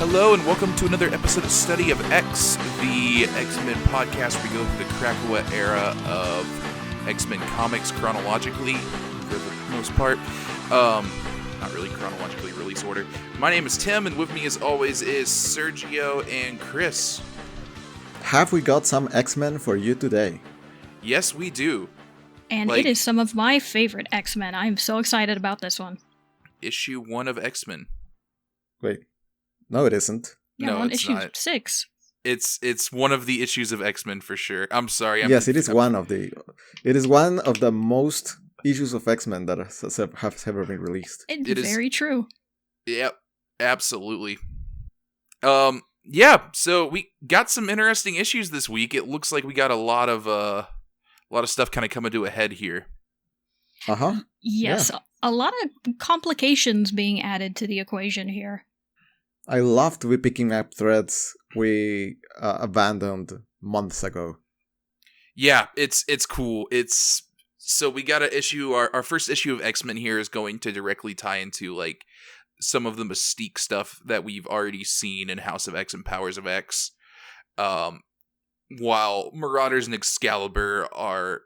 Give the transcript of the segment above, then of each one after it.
Hello and welcome to another episode of Study of X, the X-Men podcast where we go through the Krakoa era of X-Men comics chronologically, for the most part. Not really chronologically, release order. My name is Tim, and with me as always is Sergio and Chris. Have we got some X-Men for you today? Yes, we do. And it is some of my favorite X-Men. I'm so excited about this one. Issue 1 of X-Men. Wait. No, it isn't. Yeah, no, on it's issue not. 6. It's one of the issues of X-Men for sure. I'm sorry. Yes, it is one of the most issues of X-Men that have ever been released. It is very true. Yep, absolutely. Yeah. So we got some interesting issues this week. It looks like we got a lot of stuff kind of coming to a head here. Yes, Yeah. a lot of complications being added to the equation here. I loved we picking up threads we abandoned months ago. Yeah, it's cool. So we got to issue our first issue of X-Men here is going to directly tie into like some of the Mystique stuff that we've already seen in House of X and Powers of X. While Marauders and Excalibur are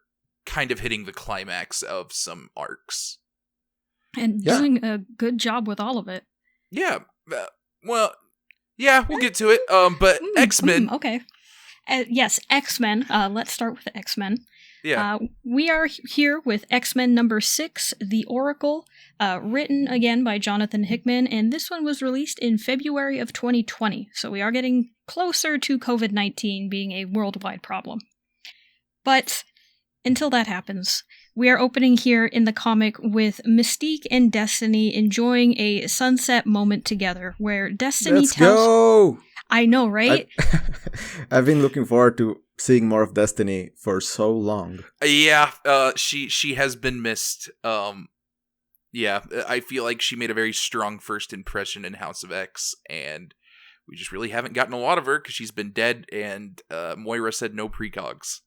kind of hitting the climax of some arcs. And doing a good job with all of it. Yeah. Well, yeah, we'll get to it. But X-Men. Okay. Yes, X-Men. Let's start with X-Men. Yeah. We are here with X-Men number 6, The Oracle, written again by Jonathan Hickman, and this one was released in February of 2020, so we are getting closer to COVID-19 being a worldwide problem. But until that happens, we are opening here in the comic with Mystique and Destiny enjoying a sunset moment together, where Destiny Let's tells... go! I know, right? I've been looking forward to seeing more of Destiny for so long. Yeah, she has been missed. Yeah, I feel like she made a very strong first impression in House of X, and we just really haven't gotten a lot of her because she's been dead, and Moira said no precogs.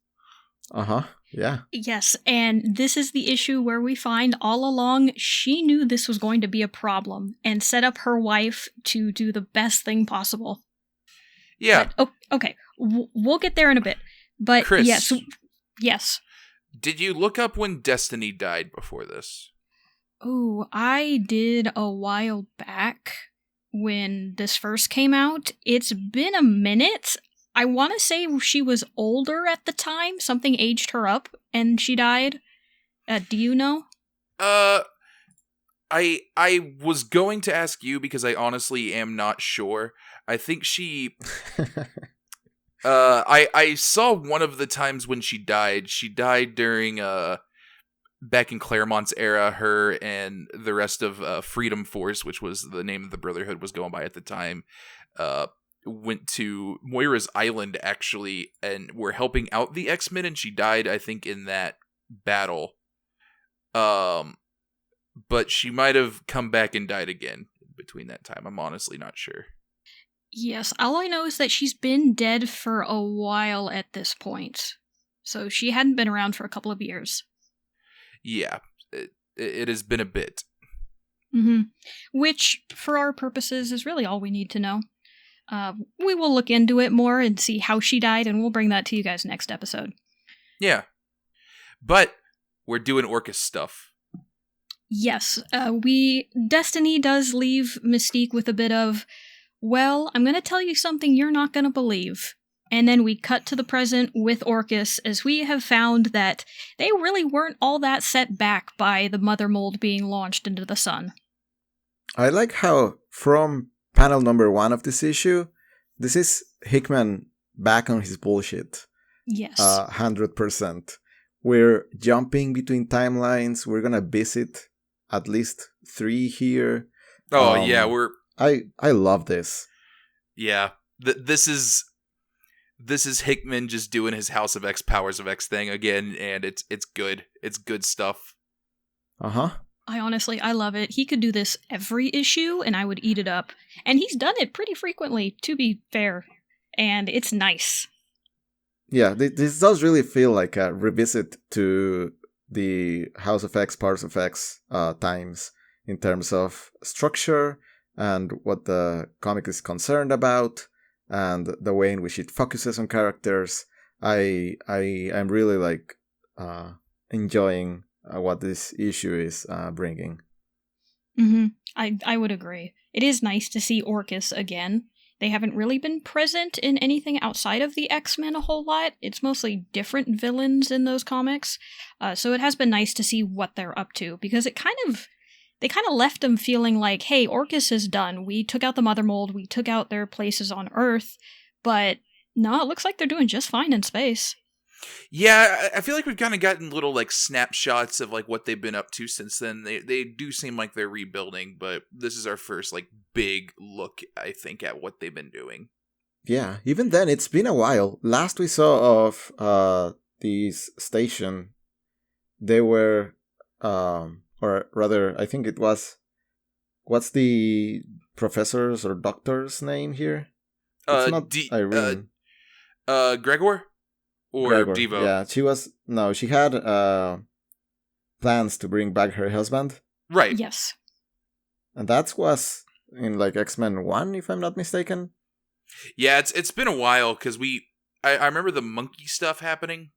Yeah. Yes, and this is the issue where we find all along she knew this was going to be a problem and set up her wife to do the best thing possible. Yeah. But, okay, we'll get there in a bit. But Chris, yes. Did you look up when Destiny died before this? Oh, I did a while back when this first came out. It's been a minute. I want to say she was older at the time. Something aged her up, and she died. Do you know? I was going to ask you because I honestly am not sure. I think she... I saw one of the times when she died. She died during, back in Claremont's era, her and the rest of Freedom Force, which was the name of the Brotherhood was going by at the time, went to Moira's Island, actually, and were helping out the X-Men, and she died, I think, in that battle. But she might have come back and died again between that time. I'm honestly not sure. Yes, all I know is that she's been dead for a while at this point. So she hadn't been around for a couple of years. Yeah, it has been a bit. Mm-hmm. Which, for our purposes, is really all we need to know. We will look into it more and see how she died, and we'll bring that to you guys next episode. Yeah. But we're doing Orcus stuff. Yes, Destiny does leave Mystique with a bit of, well, I'm going to tell you something you're not going to believe. And then we cut to the present with Orcus, as we have found that they really weren't all that set back by the Mother Mold being launched into the sun. I like how, from panel number 1 of this issue, this is Hickman back on his bullshit. Yes. 100%. We're jumping between timelines. We're going to visit at least 3 here. Oh, yeah, I love this. Yeah, this is Hickman just doing his House of X, Powers of X thing again, and it's good. It's good stuff. I love it. He could do this every issue, and I would eat it up. And he's done it pretty frequently, to be fair. And it's nice. Yeah, this does really feel like a revisit to the House of X, Powers of X times in terms of structure and what the comic is concerned about, and the way in which it focuses on characters. I am really like enjoying what this issue is bringing. Mm-hmm. I would agree. It is nice to see Orcus again. They haven't really been present in anything outside of the X-Men a whole lot. It's mostly different villains in those comics. So it has been nice to see what they're up to, because they kind of left them feeling like, hey, Orcus is done. We took out the Mother Mold, we took out their places on Earth, but no, it looks like they're doing just fine in space. Yeah, I feel like we've kind of gotten little like snapshots of like what they've been up to since then. They do seem like they're rebuilding, but this is our first like big look, I think, at what they've been doing. Yeah, even then, it's been a while. Last we saw of this station, they were, or rather, I think it was, what's the professor's or doctor's name here? It's not Irene. Gregor? Or Gregor. Devo. Yeah, she had plans to bring back her husband. Right. Yes. And that was in like X-Men 1, if I'm not mistaken. Yeah, it's been a while, because I remember the monkey stuff happening,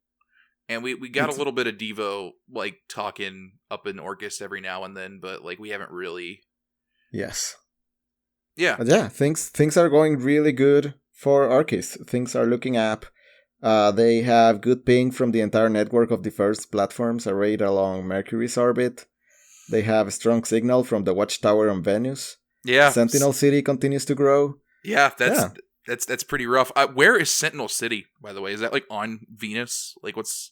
and we got a little bit of Devo like talking up in Orcus every now and then, but like we haven't really. Yes. Yeah. But yeah, things are going really good for Orcus. Things are looking up. They have good ping from the entire network of the first platforms arrayed along Mercury's orbit. They have a strong signal from the watchtower on Venus. Yeah. Sentinel City continues to grow. Yeah, that's pretty rough. Where is Sentinel City, by the way? Is that like on Venus? Like what's...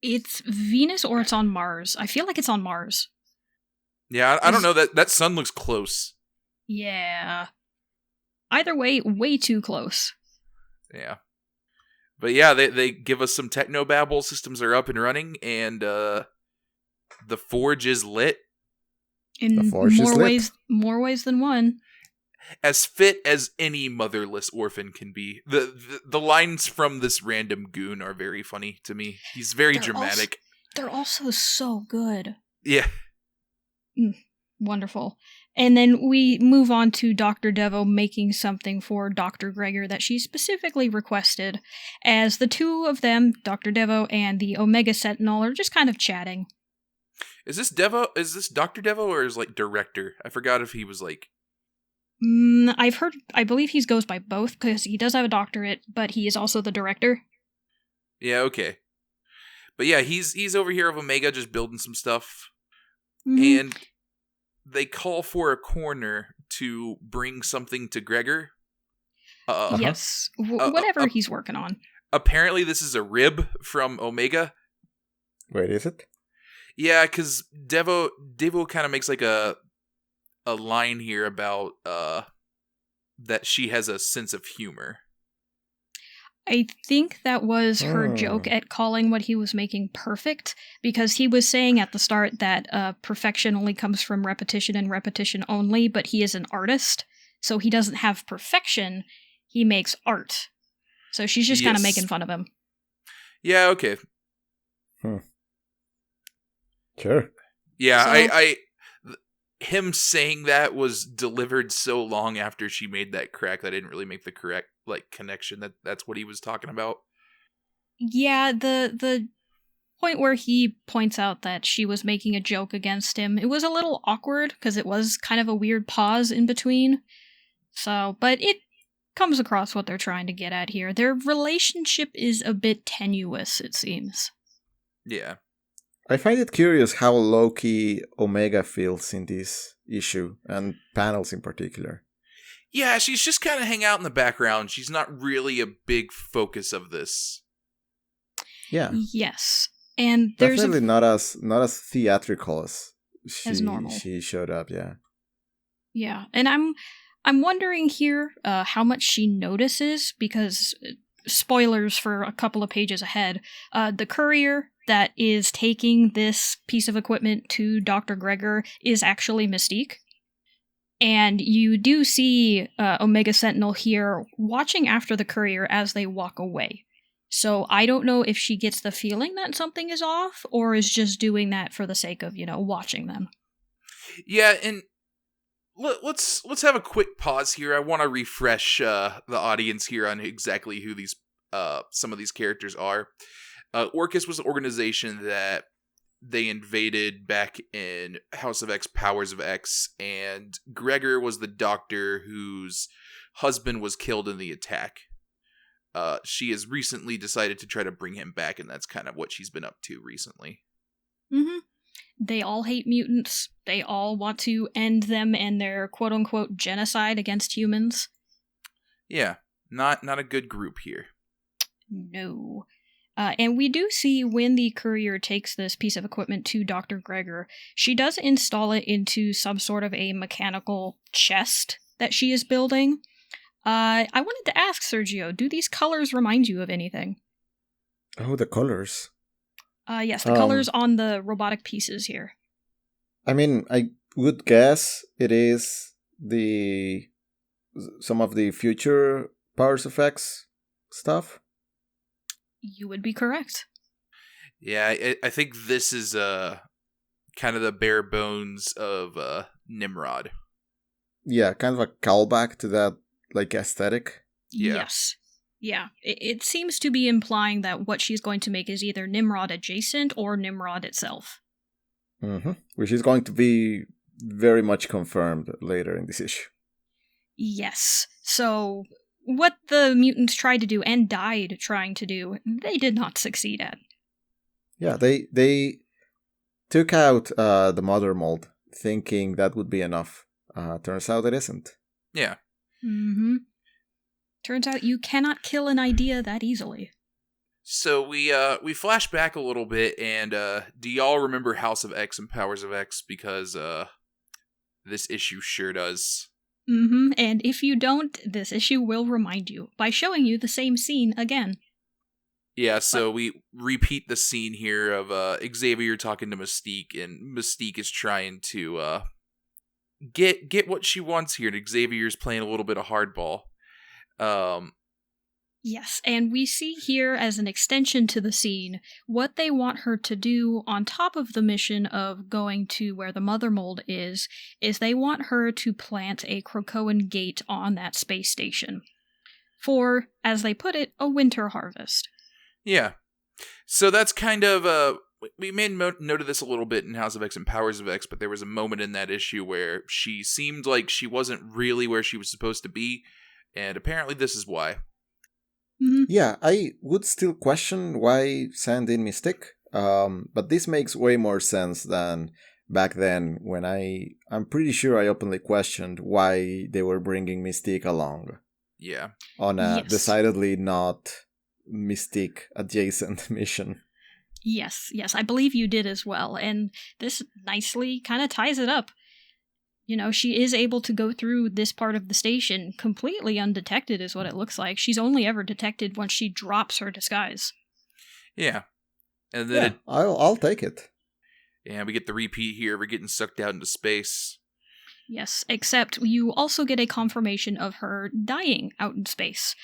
It's Venus or it's on Mars. I feel like it's on Mars. Yeah, I don't know. That sun looks close. Yeah. Either way, way too close. Yeah. But yeah, they give us some technobabble. Systems are up and running, and the Forge is lit. In more ways than one. As fit as any motherless orphan can be. The lines from this random goon are very funny to me. He's very dramatic. They're also so good. Yeah. Wonderful. And then we move on to Dr. Devo making something for Dr. Gregor that she specifically requested, as the two of them, Dr. Devo and the Omega Sentinel, are just kind of chatting. Is this Dr. Devo or is like director? I forgot if he was like... I believe he goes by both, because he does have a doctorate, but he is also the director. Yeah, okay. But yeah, he's over here of Omega just building some stuff. Mm-hmm. And they call for a coroner to bring something to Gregor. Yes, whatever he's working on. Apparently this is a rib from Omega. Wait, is it? Yeah, because Devo kind of makes like a line here about that she has a sense of humor. I think that was her joke at calling what he was making perfect, because he was saying at the start that perfection only comes from repetition and repetition only, but he is an artist, so he doesn't have perfection, he makes art. So she's just kind of making fun of him. Yeah, okay. Sure. Yeah, him saying that was delivered so long after she made that crack that I didn't really make the correct like connection that's what he was talking about. Yeah, the point where he points out that she was making a joke against him, it was a little awkward because it was kind of a weird pause in between. So, but it comes across what they're trying to get at here. Their relationship is a bit tenuous, it seems. Yeah. I find it curious how low-key Omega feels in this issue, and panels in particular. Yeah, she's just kind of hang out in the background. She's not really a big focus of this. Yeah. Yes. And there's definitely not as theatrical as normal. She showed up, yeah. Yeah, and I'm wondering here how much she notices, because spoilers for a couple of pages ahead, the courier that is taking this piece of equipment to Dr. Gregor is actually Mystique. And you do see Omega Sentinel here watching after the courier as they walk away. So I don't know if she gets the feeling that something is off, or is just doing that for the sake of, watching them. Yeah, and let's have a quick pause here. I want to refresh the audience here on exactly who these some of these characters are. Orchis was an organization that they invaded back in House of X, Powers of X, and Gregor was the doctor whose husband was killed in the attack. She has recently decided to try to bring him back, and that's kind of what she's been up to recently. Mm-hmm. They all hate mutants. They all want to end them and their quote-unquote genocide against humans. Yeah, not a good group here. No. And we do see when the courier takes this piece of equipment to Dr. Gregor, she does install it into some sort of a mechanical chest that she is building. I wanted to ask, Sergio, do these colors remind you of anything? Oh, the colors. Yes, the colors on the robotic pieces here. I mean, I would guess it is some of the future Powers of X stuff. You would be correct. Yeah, I think this is kind of the bare bones of Nimrod. Yeah, kind of a callback to that like aesthetic. Yeah. Yes. Yeah, it seems to be implying that what she's going to make is either Nimrod adjacent or Nimrod itself. Mm-hmm. Which is going to be very much confirmed later in this issue. Yes. So, what the mutants tried to do and died trying to do, they did not succeed at. Yeah, they took out the mother mold, thinking that would be enough. Turns out it isn't. Yeah. Mm-hmm. Turns out you cannot kill an idea that easily. So we flash back a little bit, and do y'all remember House of X and Powers of X? Because this issue sure does. Mm-hmm. And if you don't, this issue will remind you by showing you the same scene again. Yeah, so we repeat the scene here of Xavier talking to Mystique, and Mystique is trying to get what she wants here, and Xavier's playing a little bit of hardball. Yes, and we see here as an extension to the scene what they want her to do on top of the mission of going to where the mother mold is they want her to plant a Krakoan gate on that space station for, as they put it, a winter harvest. Yeah. So that's kind of, we made note of this a little bit in House of X and Powers of X, but there was a moment in that issue where she seemed like she wasn't really where she was supposed to be, and apparently this is why. Mm-hmm. Yeah, I would still question why send in Mystique, but this makes way more sense than back then when I'm pretty sure I openly questioned why they were bringing Mystique along. Yeah. On a decidedly not Mystique adjacent mission. Yes, I believe you did as well, and this nicely kind of ties it up. You know, she is able to go through this part of the station completely undetected is what it looks like. She's only ever detected once she drops her disguise. Yeah. And then I'll take it. Yeah, we get the repeat here. We're getting sucked out into space. Yes, except you also get a confirmation of her dying out in space.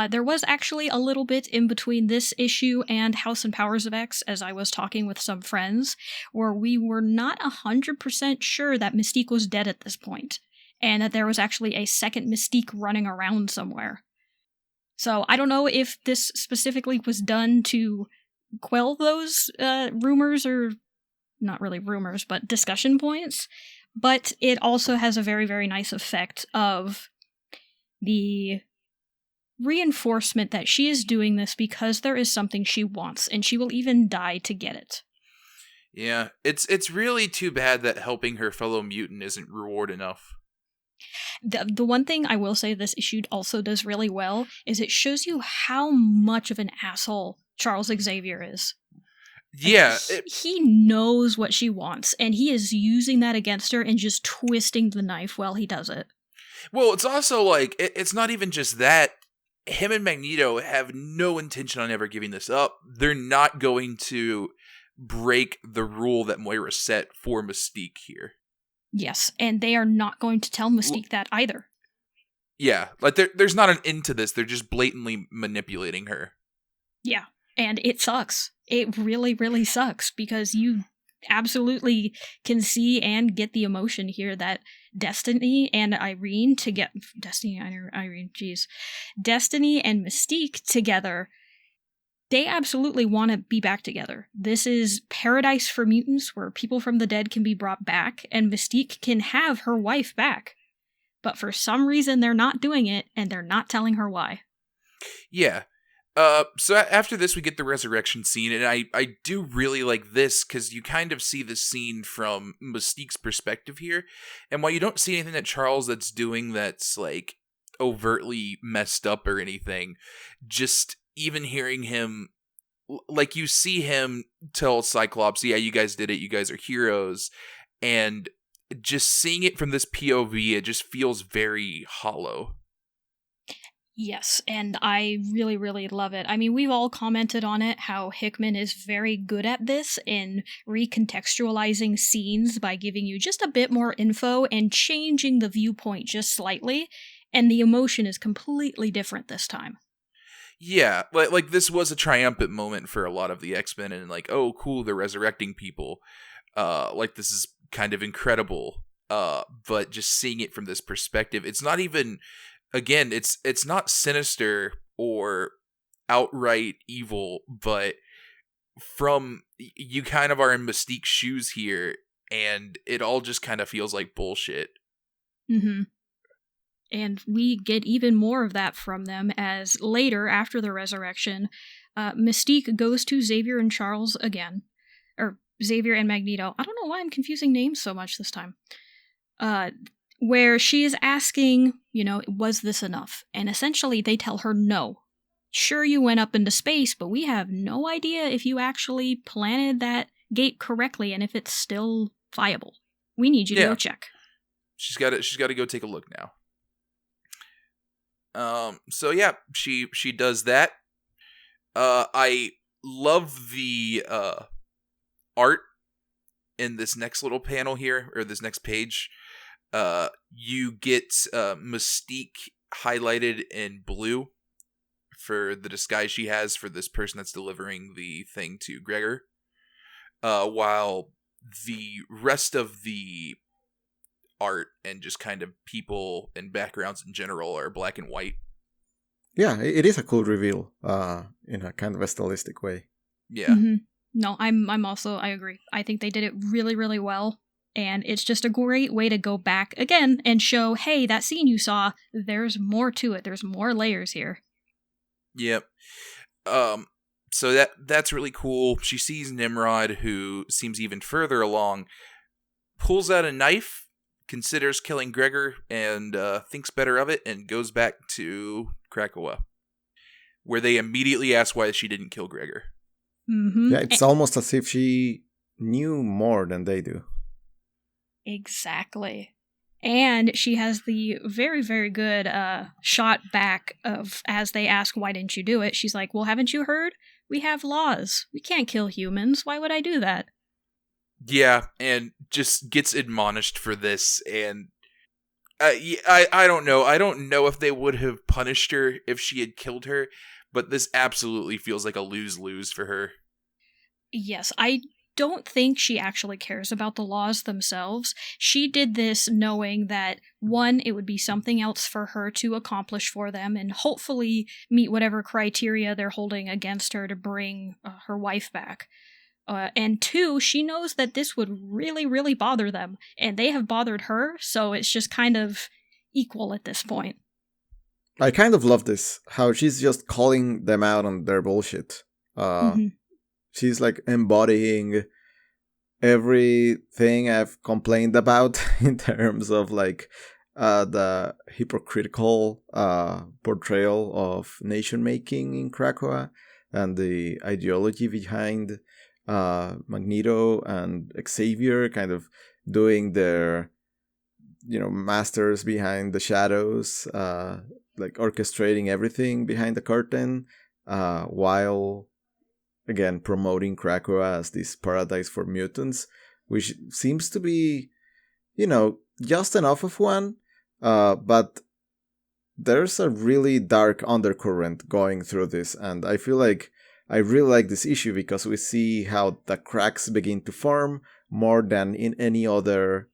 There was actually a little bit in between this issue and House and Powers of X, as I was talking with some friends, where we were not 100% sure that Mystique was dead at this point, and that there was actually a second Mystique running around somewhere. So I don't know if this specifically was done to quell those rumors, or not really rumors, but discussion points. But it also has a very, very nice effect of the reinforcement that she is doing this because there is something she wants, and she will even die to get it. Yeah, it's really too bad that helping her fellow mutant isn't reward enough. The one thing I will say this issue also does really well is it shows you how much of an asshole Charles Xavier is. Yeah. He knows what she wants, and he is using that against her and just twisting the knife while he does it. Well, it's also like, it's not even just that. Him and Magneto have no intention on ever giving this up. They're not going to break the rule that Moira set for Mystique here. Yes, and they are not going to tell Mystique that either. Yeah, like there's not an end to this. They're just blatantly manipulating her. Yeah, and it sucks. It really, really sucks because you absolutely can see and get the emotion here that Destiny and Irene Destiny and Mystique together, they absolutely want to be back together. This is paradise for mutants where people from the dead can be brought back and Mystique can have her wife back. But for some reason they're not doing it and they're not telling her why. Yeah. So after this, we get the resurrection scene, and I do really like this because you kind of see the scene from Mystique's perspective here. And while you don't see anything that Charles that's doing that's like overtly messed up or anything, just even hearing him, like you see him tell Cyclops, yeah, you guys did it, you guys are heroes, and just seeing it from this POV, it just feels very hollow. Yes, and I really, really love it. I mean, we've all commented on it, how Hickman is very good at this in recontextualizing scenes by giving you just a bit more info and changing the viewpoint just slightly, and the emotion is completely different this time. Yeah, like this was a triumphant moment for a lot of the X-Men, and like, oh, cool, they're resurrecting people. Like, this is kind of incredible. But just seeing it from this perspective, it's not even... Again, it's not sinister or outright evil, but you kind of are in Mystique's shoes here, and it all just kind of feels like bullshit. Mm-hmm. And we get even more of that from them as later, after the resurrection, Mystique goes to Xavier and Charles again. Or Xavier and Magneto. I don't know why I'm confusing names so much this time. Where she is asking, was this enough? And essentially they tell her no. Sure, you went up into space, but we have no idea if you actually planted that gate correctly and if it's still viable. We need you to go check. She's got to go take a look now. So yeah, she does that. I love the art in this next little panel here, or this next page. You get Mystique highlighted in blue for the disguise she has for this person that's delivering the thing to Gregor, while the rest of the art and just kind of people and backgrounds in general are black and white. Yeah, it is a cool reveal in a kind of a stylistic way. Yeah. Mm-hmm. No, I agree. I think they did it really, really well. And it's just a great way to go back again and show, hey, that scene you saw, there's more to it. There's more layers here. Yep. So that's really cool. She sees Nimrod, who seems even further along, pulls out a knife, considers killing Gregor, and thinks better of it, and goes back to Krakoa, where they immediately ask why she didn't kill Gregor. Mm-hmm. Yeah, it's almost as if she knew more than they do. Exactly. And she has the very, very good shot back of, as they ask, why didn't you do it? She's like, well, haven't you heard? We have laws. We can't kill humans. Why would I do that? Yeah, and just gets admonished for this. And I don't know. I don't know if they would have punished her if she had killed her, but this absolutely feels like a lose-lose for her. Yes, I don't think she actually cares about the laws themselves. She did this knowing that, one, it would be something else for her to accomplish for them and hopefully meet whatever criteria they're holding against her to bring her wife back. And two, she knows that this would really, really bother them, and they have bothered her, so it's just kind of equal at this point. I kind of love this, how she's just calling them out on their bullshit. She's like embodying everything I've complained about in terms of like the hypocritical portrayal of nation making in Krakoa and the ideology behind Magneto and Xavier kind of doing their, masters behind the shadows, like orchestrating everything behind the curtain, while again promoting Krakoa as this paradise for mutants, which seems to be, just enough of one, but there's a really dark undercurrent going through this, and I feel like I really like this issue because we see how the cracks begin to form more than in any other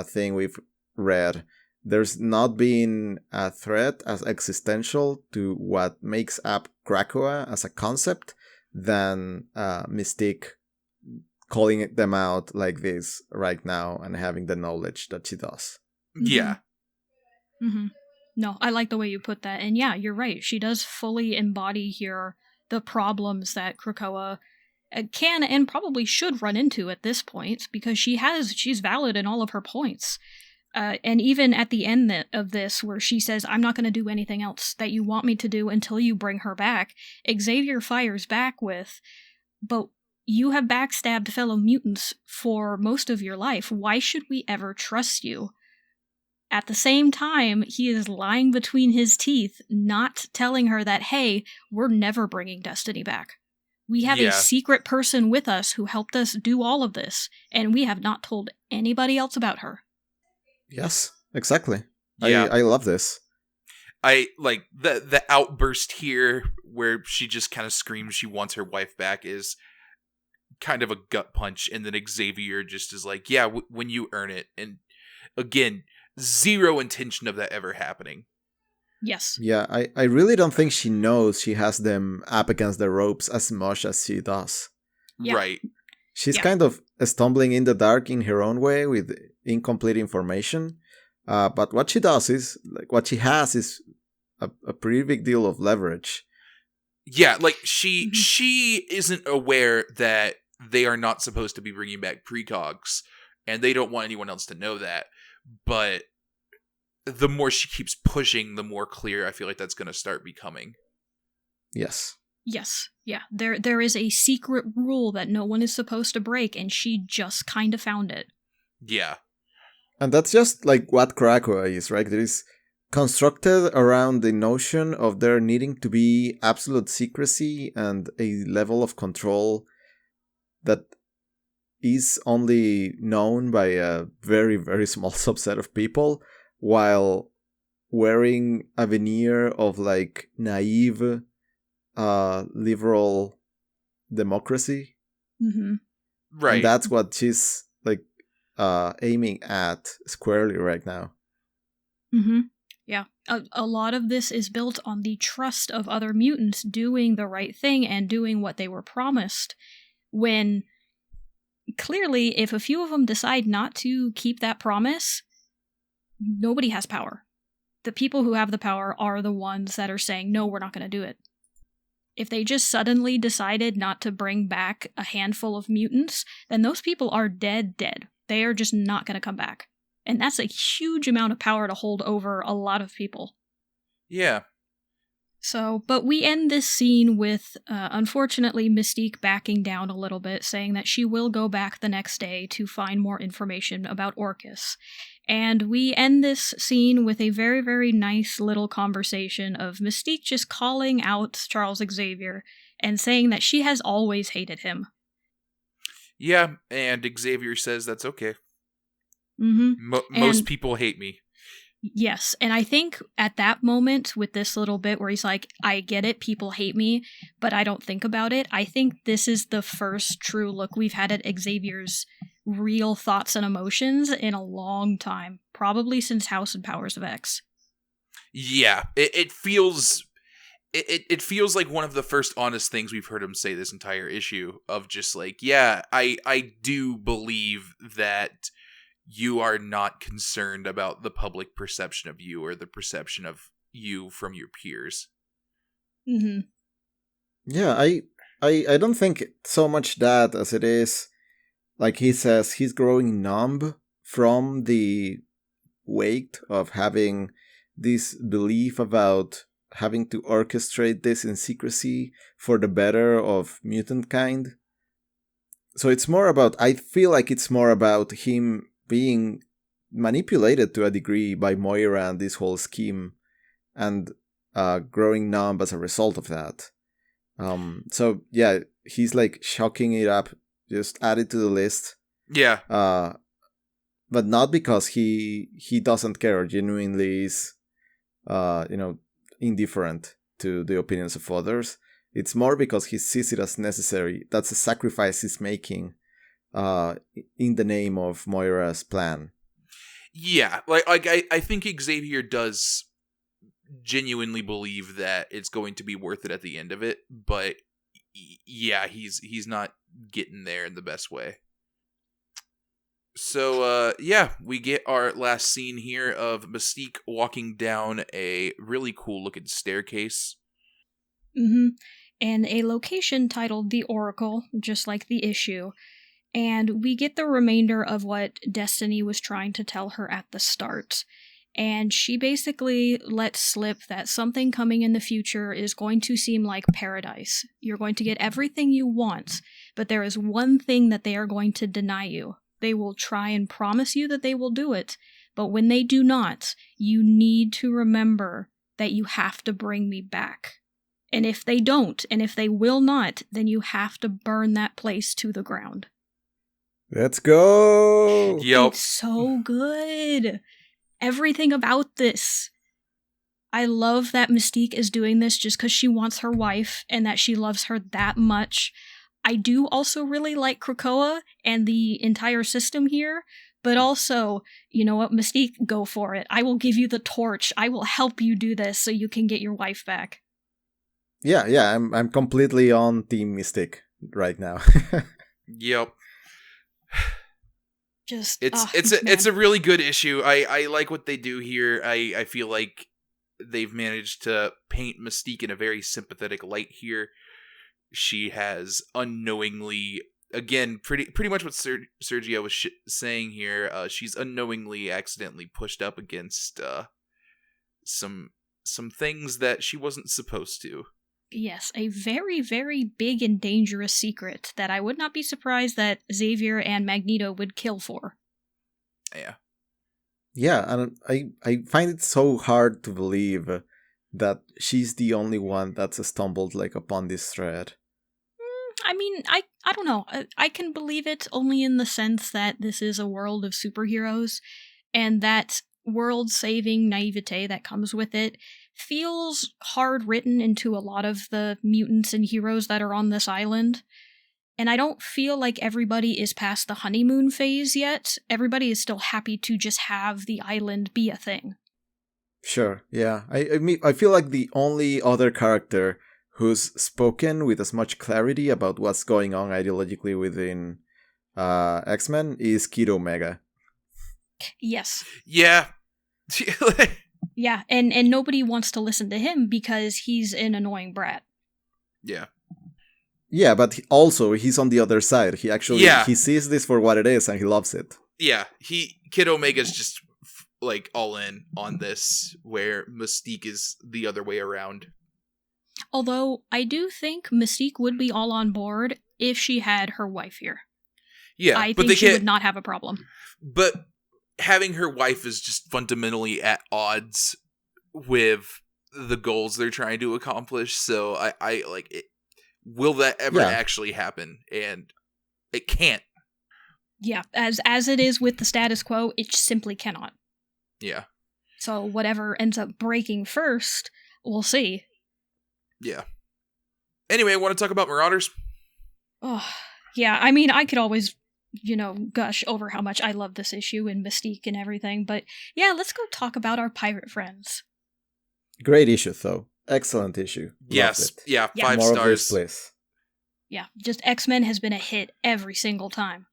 thing we've read. There's not been a threat as existential to what makes up Krakoa as a concept than Mystique calling them out like this right now and having the knowledge that she does. Yeah. Mm-hmm. No, I like the way you put that. And yeah, you're right. She does fully embody here the problems that Krakoa can and probably should run into at this point, because she's valid in all of her points. And even at the end of this, where she says, I'm not going to do anything else that you want me to do until you bring her back, Xavier fires back with, but you have backstabbed fellow mutants for most of your life. Why should we ever trust you? At the same time, he is lying between his teeth, not telling her that, hey, we're never bringing Destiny back. We have a secret person with us who helped us do all of this, and we have not told anybody else about her. Yes, exactly. Yeah. I love this. I like the outburst here where she just kind of screams she wants her wife back is kind of a gut punch, and then Xavier just is like, yeah, when you earn it. And again, zero intention of that ever happening. Yes. Yeah, I really don't think she knows she has them up against the ropes as much as she does. Yeah. Right. She's kind of stumbling in the dark in her own way with incomplete information. But what she does is, like, what she has is a pretty big deal of leverage. Yeah, like she isn't aware that they are not supposed to be bringing back precogs, and they don't want anyone else to know that. But the more she keeps pushing, the more clear I feel like that's going to start becoming. Yes. Yes. Yeah. There is a secret rule that no one is supposed to break, and she just kind of found it. Yeah. And that's just like what Krakoa is, right? It is constructed around the notion of there needing to be absolute secrecy and a level of control that is only known by a very, very small subset of people, while wearing a veneer of like naive liberal democracy. Mm-hmm. Right. And that's what she's like aiming at squarely right now. Mm-hmm. Yeah. A lot of this is built on the trust of other mutants doing the right thing and doing what they were promised, when clearly, if a few of them decide not to keep that promise, nobody has power. The people who have the power are the ones that are saying, no, we're not going to do it. If they just suddenly decided not to bring back a handful of mutants, then those people are dead. They are just not going to come back. And that's a huge amount of power to hold over a lot of people. Yeah. So, but we end this scene with, unfortunately, Mystique backing down a little bit, saying that she will go back the next day to find more information about Orcus. And we end this scene with a very, very nice little conversation of Mystique just calling out Charles Xavier and saying that she has always hated him. Yeah, and Xavier says that's okay. Mm-hmm. Most people hate me. Yes, and I think at that moment, with this little bit where he's like, I get it, people hate me, but I don't think about it, I think this is the first true look we've had at Xavier's real thoughts and emotions in a long time. Probably since House and Powers of X. Yeah, it feels... It feels like one of the first honest things we've heard him say this entire issue, of just like, yeah, I do believe that you are not concerned about the public perception of you or the perception of you from your peers. Mm-hmm. Yeah, I don't think so much that as it is, like he says, he's growing numb from the weight of having this belief about having to orchestrate this in secrecy for the better of mutant kind. So it's more about, I feel like it's more about him being manipulated to a degree by Moira and this whole scheme, and growing numb as a result of that. So yeah, he's like shocking it up, just add it to the list. Yeah. But not because he doesn't care or genuinely is, indifferent to the opinions of others. It's more because he sees it as necessary. That's a sacrifice he's making in the name of Moira's plan. Yeah, I think Xavier does genuinely believe that it's going to be worth it at the end of it, but yeah, he's not getting there in the best way. So yeah, we get our last scene here of Mystique walking down a really cool looking staircase. Mm-hmm. And a location titled The Oracle, just like the issue. And we get the remainder of what Destiny was trying to tell her at the start. And she basically lets slip that something coming in the future is going to seem like paradise. You're going to get everything you want, but there is one thing that they are going to deny you. They will try and promise you that they will do it, but when they do not, you need to remember that you have to bring me back. And if they don't, and if they will not, then you have to burn that place to the ground. Let's go! Yep. It's so good. Everything about this. I love that Mystique is doing this just because she wants her wife and that she loves her that much. I do also really like Krakoa and the entire system here, but also, you know what, Mystique, go for it. I will give you the torch. I will help you do this so you can get your wife back. Yeah, I'm completely on Team Mystique right now. Yep. Just it's a really good issue. I like what they do here. I feel like they've managed to paint Mystique in a very sympathetic light here. She has unknowingly, again, pretty much what Sergio was saying here. She's unknowingly accidentally pushed up against some things that she wasn't supposed to. Yes, a very, very big and dangerous secret that I would not be surprised that Xavier and Magneto would kill for. Yeah. Yeah, and I find it so hard to believe that she's the only one that's stumbled upon this thread. I mean, I don't know. I can believe it only in the sense that this is a world of superheroes, and that world-saving naivete that comes with it feels hard written into a lot of the mutants and heroes that are on this island. And I don't feel like everybody is past the honeymoon phase yet. Everybody is still happy to just have the island be a thing. Sure, yeah. I mean, I feel like the only other character who's spoken with as much clarity about what's going on ideologically within X-Men is Kid Omega. Yes. Yeah. Yeah, and nobody wants to listen to him because he's an annoying brat. Yeah. Yeah, but also he's on the other side. He actually he sees this for what it is and he loves it. Yeah, Kid Omega's just all in on this, where Mystique is the other way around. Although I do think Mystique would be all on board if she had her wife here. Yeah, I think she would not have a problem. But having her wife is just fundamentally at odds with the goals they're trying to accomplish. So I like it. Will that ever actually happen? And it can't. Yeah, as it is with the status quo, it simply cannot. Yeah. So whatever ends up breaking first, we'll see. Yeah. Anyway, want to talk about Marauders? Oh, yeah, I mean, I could always, gush over how much I love this issue and Mystique and everything, but yeah, let's go talk about our pirate friends. Great issue, though. Excellent issue. Yes. Yeah, 5 More stars. Of this, please. Yeah, just X-Men has been a hit every single time.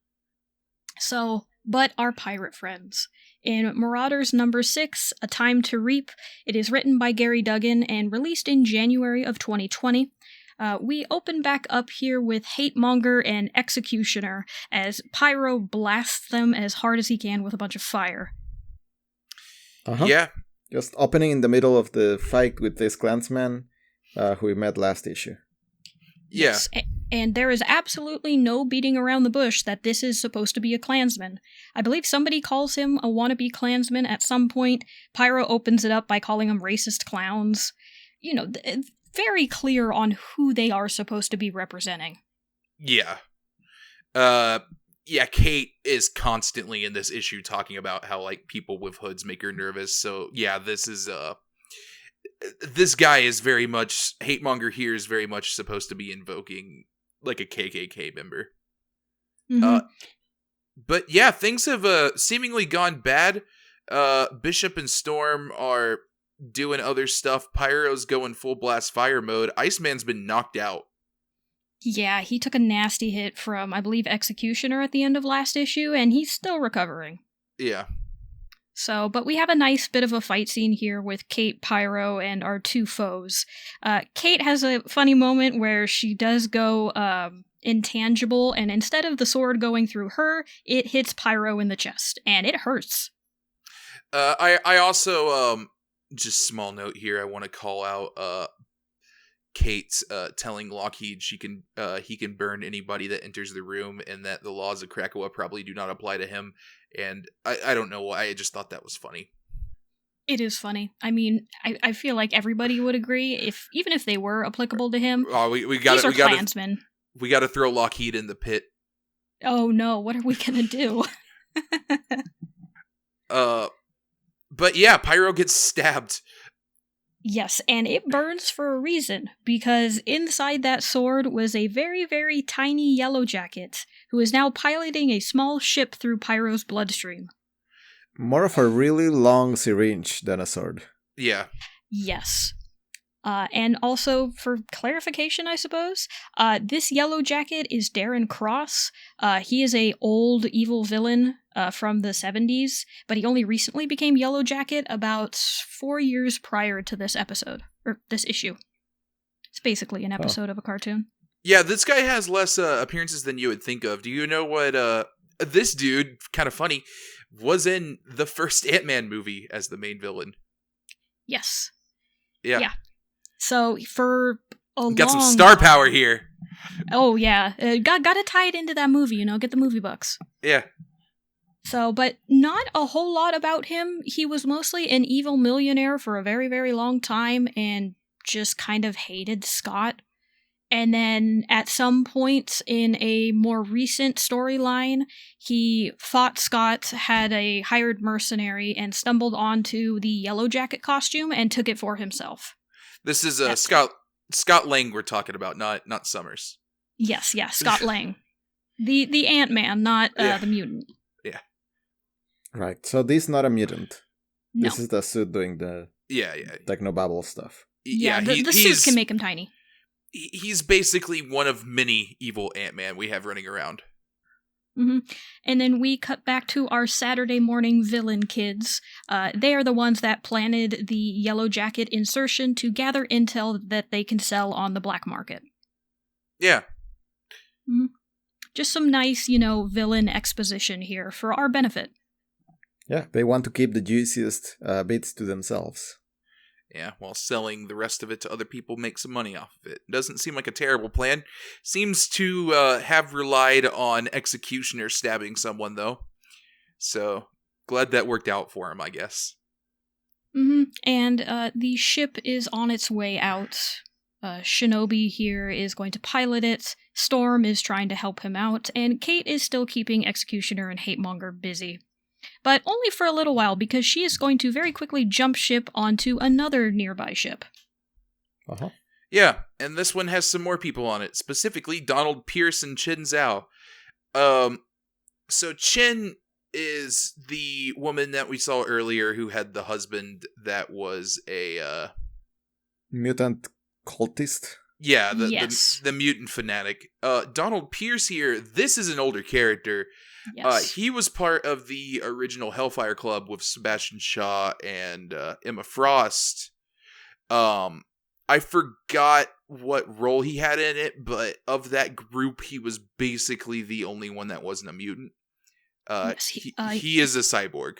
So, but our pirate friends. In Marauders number 6, A Time to Reap, it is written by Gary Duggan and released in January of 2020. We open back up here with Hatemonger and Executioner as Pyro blasts them as hard as he can with a bunch of fire. Uh-huh. Yeah. Just opening in the middle of the fight with this clansman who we met last issue. Yeah. Yes, and there is absolutely no beating around the bush that this is supposed to be a Klansman. I believe somebody calls him a wannabe Klansman at some point. Pyro opens it up by calling them racist clowns. Very clear on who they are supposed to be representing. Yeah. Kate is constantly in this issue talking about how, people with hoods make her nervous. So, yeah, this is this guy is very much, Hatemonger here is very much supposed to be invoking like a KKK member. Mm-hmm. But yeah, things have seemingly gone bad. Bishop and Storm are doing other stuff. Pyro's going full blast fire mode. Iceman's been knocked out. Yeah, he took a nasty hit from, I believe, Executioner at the end of last issue, and he's still recovering. Yeah. So, but we have a nice bit of a fight scene here with Kate, Pyro, and our two foes. Kate has a funny moment where she does go intangible, and instead of the sword going through her, it hits Pyro in the chest, and it hurts. I also, just small note here, I want to call out Kate's telling Lockheed he can burn anybody that enters the room, and that the laws of Krakoa probably do not apply to him. And I don't know why, I just thought that was funny. It is funny. I mean, I feel like everybody would agree, even if they were applicable to him. Oh, These are Klansmen. We got to throw Lockheed in the pit. Oh no, what are we gonna do? But yeah, Pyro gets stabbed. Yes, and it burns for a reason, because inside that sword was a very, very tiny Yellow Jacket, who is now piloting a small ship through Pyro's bloodstream. More of a really long syringe than a sword. Yeah. Yes. And also, for clarification, I suppose, this Yellow Jacket is Darren Cross. He is a old evil villain from the 70s, but he only recently became Yellow Jacket about 4 years prior to this episode, or this issue. It's basically an episode of a cartoon. Yeah, this guy has less appearances than you would think of. Do you know what this dude, kind of funny, was in the first Ant-Man movie as the main villain? Yes. Yeah. So for a got some star power here. Oh yeah, gotta tie it into that movie, get the movie bucks. Yeah. So, but not a whole lot about him. He was mostly an evil millionaire for a very, very long time and just kind of hated Scott. And then at some point in a more recent storyline, he fought Scott, had a hired mercenary, and stumbled onto the Yellow Jacket costume and took it for himself. This is Scott Lang we're talking about, not Summers. Yes, Scott Lang. The Ant-Man, not the mutant. Yeah. Right, so this is not a mutant. No. This is the suit doing the technobabble stuff. Yeah, the suit can make him tiny. He's basically one of many evil Ant-Man we have running around. Mm-hmm. And then we cut back to our Saturday morning villain kids. They are the ones that planted the Yellow Jacket insertion to gather intel that they can sell on the black market. Yeah. Mm-hmm. Just some nice, villain exposition here for our benefit. Yeah, they want to keep the juiciest bits to themselves. Yeah, while selling the rest of it to other people, make some money off of it. Doesn't seem like a terrible plan. Seems to have relied on Executioner stabbing someone, though. So, glad that worked out for him, I guess. Mm-hmm. And the ship is on its way out. Shinobi here is going to pilot it. Storm is trying to help him out. And Kate is still keeping Executioner and Hatemonger busy. But only for a little while, because she is going to very quickly jump ship onto another nearby ship. Uh-huh. Yeah, and this one has some more people on it, specifically Donald Pierce and Chen Zhao. So Chen is the woman that we saw earlier who had the husband that was a... mutant cultist? Yeah, yes. the mutant fanatic. Donald Pierce here, this is an older character. Yes. He was part of the original Hellfire Club with Sebastian Shaw and Emma Frost. I forgot what role he had in it, but of that group, he was basically the only one that wasn't a mutant. Yes, he is a cyborg.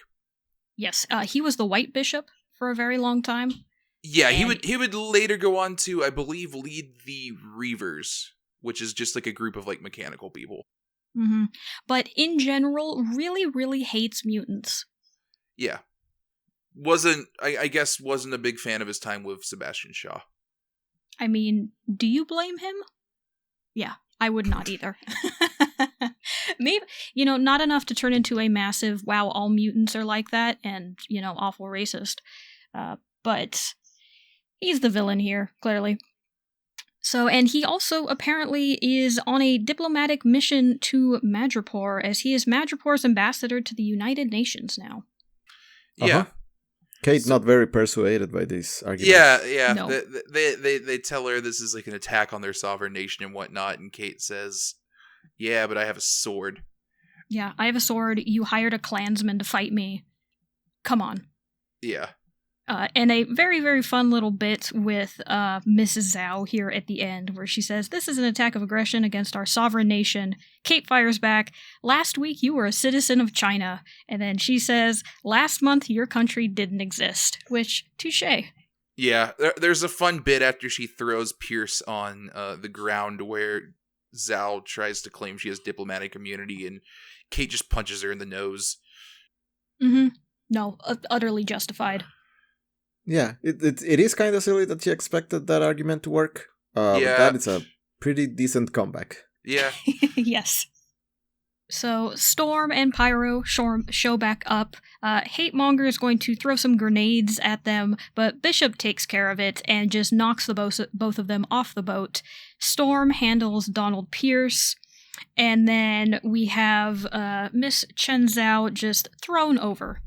Yes, he was the White Bishop for a very long time. Yeah, he would later go on to, I believe, lead the Reavers, which is just like a group of like mechanical people. Mm-hmm. But in general, really, really hates mutants. Yeah. I guess wasn't a big fan of his time with Sebastian Shaw. I mean, do you blame him? Yeah, I would not either. Maybe, not enough to turn into a massive, wow, all mutants are like that, and, awful racist. But, He's the villain here, clearly. So, and he also apparently is on a diplomatic mission to Madripoor, as he is Madripoor's ambassador to the United Nations now. Yeah. Kate not very persuaded by these arguments. Yeah. No. They tell her this is like an attack on their sovereign nation and whatnot, and Kate says, "Yeah, but I have a sword." Yeah, I have a sword. You hired a clansman to fight me. Come on. Yeah. And a very, very fun little bit with Mrs. Zhao here at the end, where she says, "This is an attack of aggression against our sovereign nation." Kate fires back, "Last week you were a citizen of China." And then she says, "Last month your country didn't exist." Which, touche. Yeah, there's a fun bit after she throws Pierce on the ground where Zhao tries to claim she has diplomatic immunity, and Kate just punches her in the nose. Mm-hmm. No, utterly justified. Yeah, it is kind of silly that she expected that argument to work. But that is a pretty decent comeback. Yeah. Yes. So, Storm and Pyro show back up. Hatemonger is going to throw some grenades at them, but Bishop takes care of it and just knocks both of them off the boat. Storm handles Donald Pierce, and then we have Miss Chen Zhao just thrown over.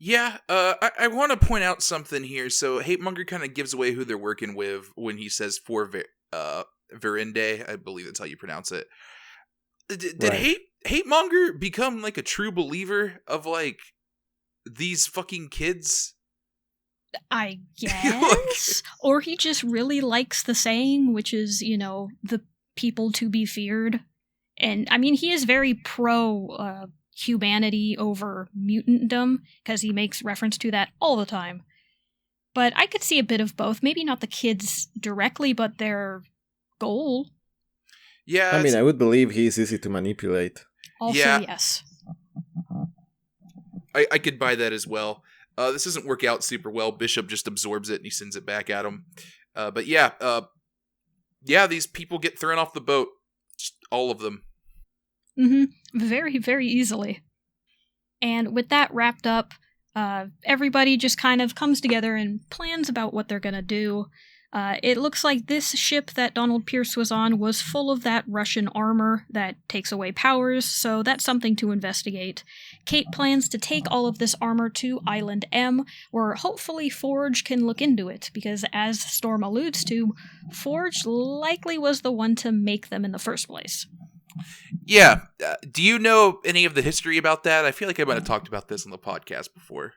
Yeah, I want to point out something here. So Hatemonger kind of gives away who they're working with when he says for Verinde, I believe that's how you pronounce it. Did Hatemonger become like a true believer of like these fucking kids? I guess. Or he just really likes the saying, which is, the people to be feared. And I mean, he is very pro humanity over mutantdom, because he makes reference to that all the time. But I could see a bit of both. Maybe not the kids directly, but their goal. Yeah. I mean, I would believe he's easy to manipulate. Also, yeah. Yes. I could buy that as well. This doesn't work out super well. Bishop just absorbs it and he sends it back at him. But these people get thrown off the boat. Just all of them. Mm-hmm. Very, very easily. And with that wrapped up, everybody just kind of comes together and plans about what they're gonna do. It looks like this ship that Donald Pierce was on was full of that Russian armor that takes away powers, so that's something to investigate. Kate plans to take all of this armor to Island M, where hopefully Forge can look into it, because as Storm alludes to, Forge likely was the one to make them in the first place. Yeah. Do you know any of the history about that? I feel like I might have talked about this on the podcast before.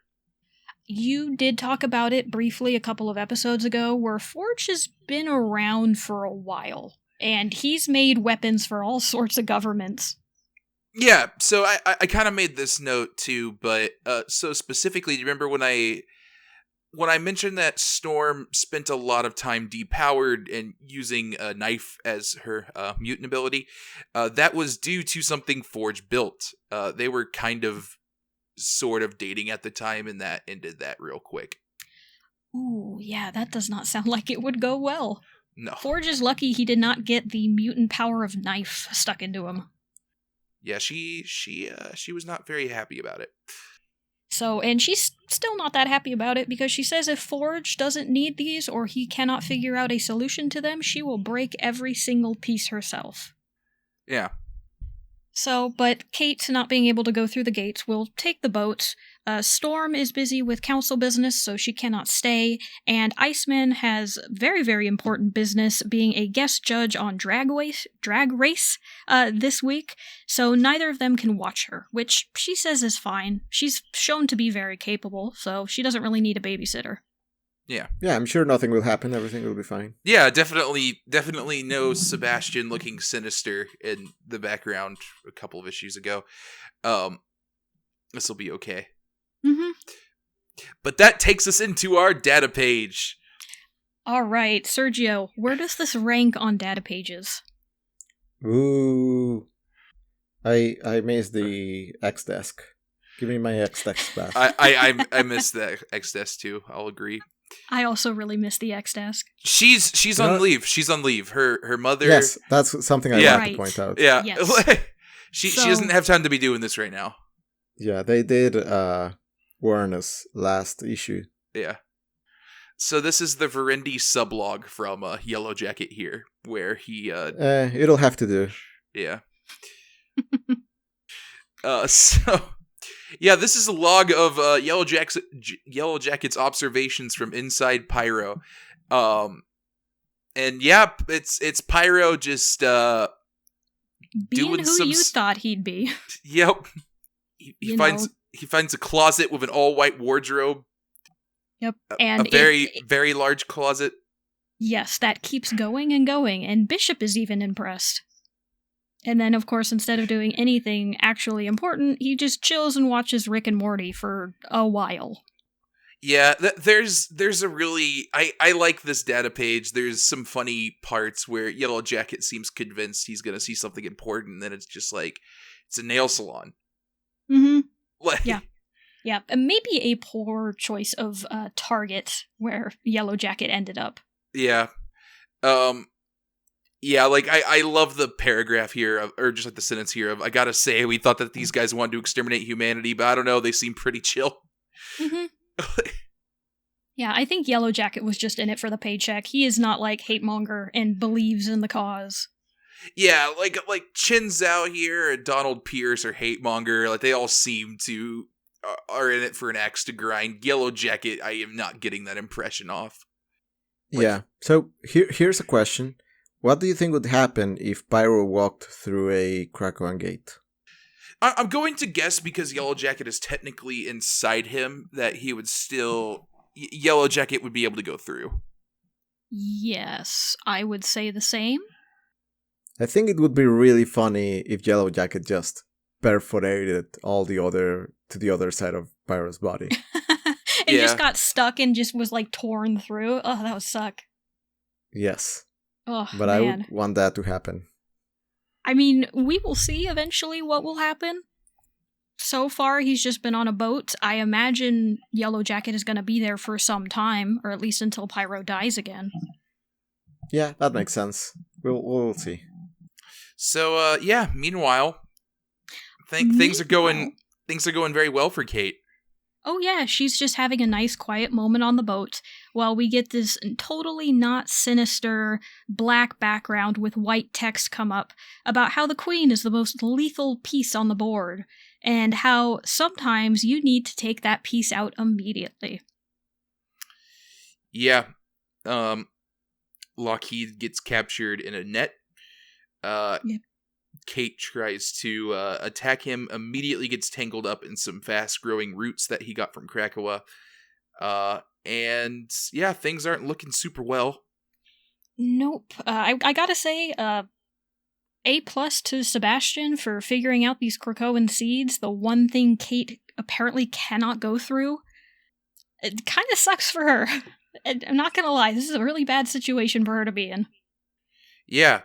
You did talk about it briefly a couple of episodes ago, where Forge has been around for a while, and he's made weapons for all sorts of governments. Yeah, so I kind of made this note too, but so specifically, do you remember when I mentioned that Storm spent a lot of time depowered and using a knife as her mutant ability? That was due to something Forge built. They were kind of sort of dating at the time, and that ended that real quick. Ooh, yeah, that does not sound like it would go well. No. Forge is lucky he did not get the mutant power of knife stuck into him. Yeah, she was not very happy about it. So, and she's still not that happy about it, because she says if Forge doesn't need these, or he cannot figure out a solution to them, she will break every single piece herself. Yeah. So, but Kate, not being able to go through the gates, will take the boat. Storm is busy with council business, so she cannot stay, and Iceman has very, very important business, being a guest judge on Drag Race this week, so neither of them can watch her, which she says is fine. She's shown to be very capable, so she doesn't really need a babysitter. Yeah. Yeah, I'm sure nothing will happen. Everything will be fine. Yeah, definitely no Sebastian looking sinister in the background a couple of issues ago. This will be okay. Mm-hmm. But that takes us into our data page. All right, Sergio, where does this rank on data pages? Ooh. I missed the X desk. Give me my X desk back. I miss the X desk too. I'll agree. I also really miss the X desk. She's on leave. She's on leave. Her mother. Yes, that's something I want to point out. Yeah. Yes. She doesn't have time to be doing this right now. Yeah, they did warn us last issue. Yeah. So this is the Verendi sublog from Yellow Jacket here, where he it'll have to do. yeah. So yeah, this is a log of Yellow Jacket's observations from inside Pyro. And yeah, it's Pyro just Being doing who some you thought he'd be. Yep. He finds a closet with an all-white wardrobe. Yep. And a very large closet. Yes, that keeps going and going, and Bishop is even impressed. And then, of course, instead of doing anything actually important, he just chills and watches Rick and Morty for a while. Yeah, there's a really... I like this data page. There's some funny parts where Yellow Jacket seems convinced he's going to see something important, and then it's just like, it's a nail salon. Mm-hmm. Like, yeah. Yeah, and maybe a poor choice of target where Yellow Jacket ended up. Yeah. Yeah, like, I love the paragraph here, or just like the sentence here of, I gotta say, we thought that these guys wanted to exterminate humanity, but I don't know, they seem pretty chill. Mm-hmm. Yeah, I think Yellow Jacket was just in it for the paycheck. He is not like hate monger and believes in the cause. Yeah, like Chen Zhao here and Donald Pierce are hate monger. Like, they all seem to are in it for an axe to grind. Yellow Jacket, I am not getting that impression off. Like, yeah. So here's a question: what do you think would happen if Pyro walked through a Krakoan gate? I'm going to guess, because Yellow Jacket is technically inside him, that he would still... Yellow Jacket would be able to go through. Yes, I would say the same. I think it would be really funny if Yellow Jacket just perforated to the other side of Pyro's body. It just got stuck and just was like torn through. Oh, that would suck. Yes. Oh, but man. I would want that to happen. I mean, we will see eventually what will happen. So far, he's just been on a boat. I imagine Yellow Jacket is going to be there for some time, or at least until Pyro dies again. Yeah, that makes sense. We'll see. So, yeah, meanwhile, things are going very well for Kate. Oh yeah, she's just having a nice quiet moment on the boat while we get this totally not sinister black background with white text come up about how the Queen is the most lethal piece on the board and how sometimes you need to take that piece out immediately. Yeah. Lockheed gets captured in a net. Yep. Kate tries to attack him, immediately gets tangled up in some fast-growing roots that he got from Krakoa. And, yeah, things aren't looking super well. Nope. I gotta say, A+ to Sebastian for figuring out these Krakoan seeds, the one thing Kate apparently cannot go through. It kind of sucks for her. I'm not gonna lie, this is a really bad situation for her to be in. Yeah.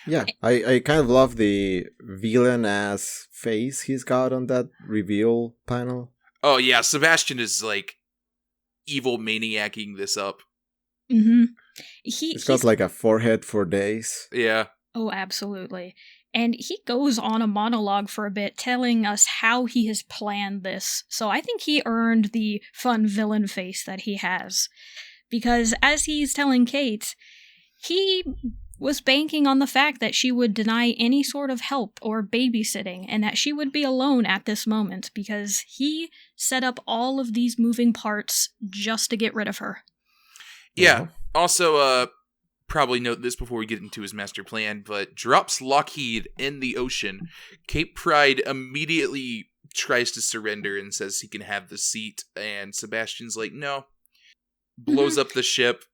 Yeah, I kind of love the villain-ass face he's got on that reveal panel. Oh yeah, Sebastian is like evil maniacing this up. Mm-hmm. He's got like a forehead for days. Yeah. Oh, absolutely. And he goes on a monologue for a bit telling us how he has planned this. So I think he earned the fun villain face that he has. Because as he's telling Kate, he was banking on the fact that she would deny any sort of help or babysitting and that she would be alone at this moment because he set up all of these moving parts just to get rid of her. Yeah. Also, probably note this before we get into his master plan, but drops Lockheed in the ocean. Cape Pride immediately tries to surrender and says he can have the seat, and Sebastian's like, no. Blows up the ship.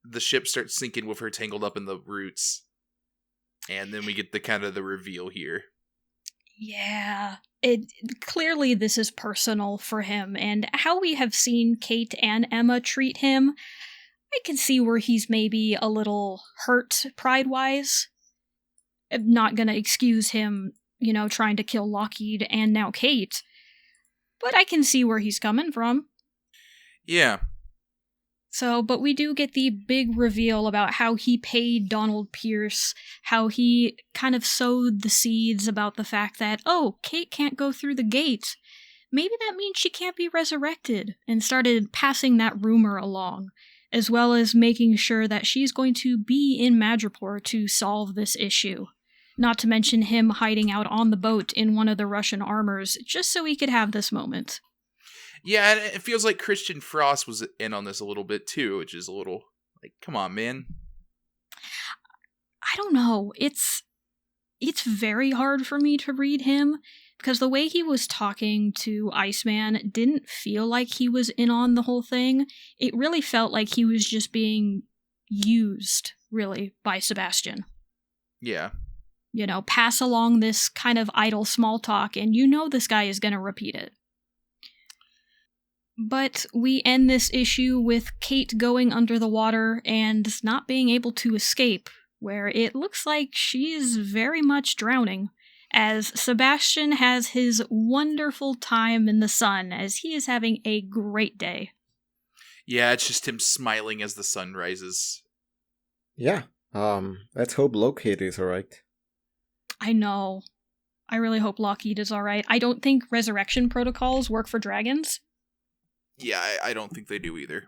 The ship starts sinking with her tangled up in the roots. And then we get the kind of the reveal here. Yeah. Clearly this is personal for him, and how we have seen Kate and Emma treat him, I can see where he's maybe a little hurt pride-wise. I'm not gonna excuse him, trying to kill Lockheed and now Kate. But I can see where he's coming from. Yeah. So, but we do get the big reveal about how he paid Donald Pierce, how he kind of sowed the seeds about the fact that, oh, Kate can't go through the gate. maybe that means she can't be resurrected, and started passing that rumor along, as well as making sure that she's going to be in Madripoor to solve this issue. Not to mention him hiding out on the boat in one of the Russian armors, just so he could have this moment. Yeah, and it feels like Christian Frost was in on this a little bit too, which is a little like, come on, man. I don't know. It's very hard for me to read him, because the way he was talking to Iceman didn't feel like he was in on the whole thing. It really felt like he was just being used, really, by Sebastian. Yeah. You know, pass along this kind of idle small talk, and you know this guy is going to repeat it. But we end this issue with Kate going under the water and not being able to escape, where it looks like she is very much drowning, as Sebastian has his wonderful time in the sun, as he is having a great day. Yeah, it's just him smiling as the sun rises. Yeah, let's hope Lockheed is alright. I know. I really hope Lockheed is alright. I don't think resurrection protocols work for dragons. Yeah, I don't think they do either.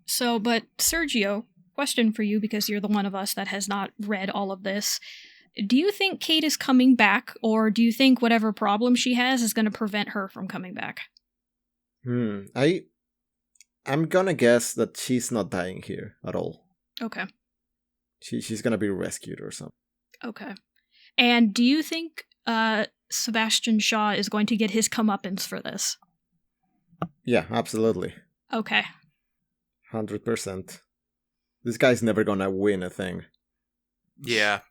So, but Sergio, question for you, because you're the one of us that has not read all of this. Do you think Kate is coming back, or do you think whatever problem she has is going to prevent her from coming back? I'm gonna guess that she's not dying here at all. Okay. She's gonna be rescued or something. Okay. And do you think Sebastian Shaw is going to get his comeuppance for this? Yeah, absolutely. Okay. 100%. This guy's never gonna win a thing. Yeah.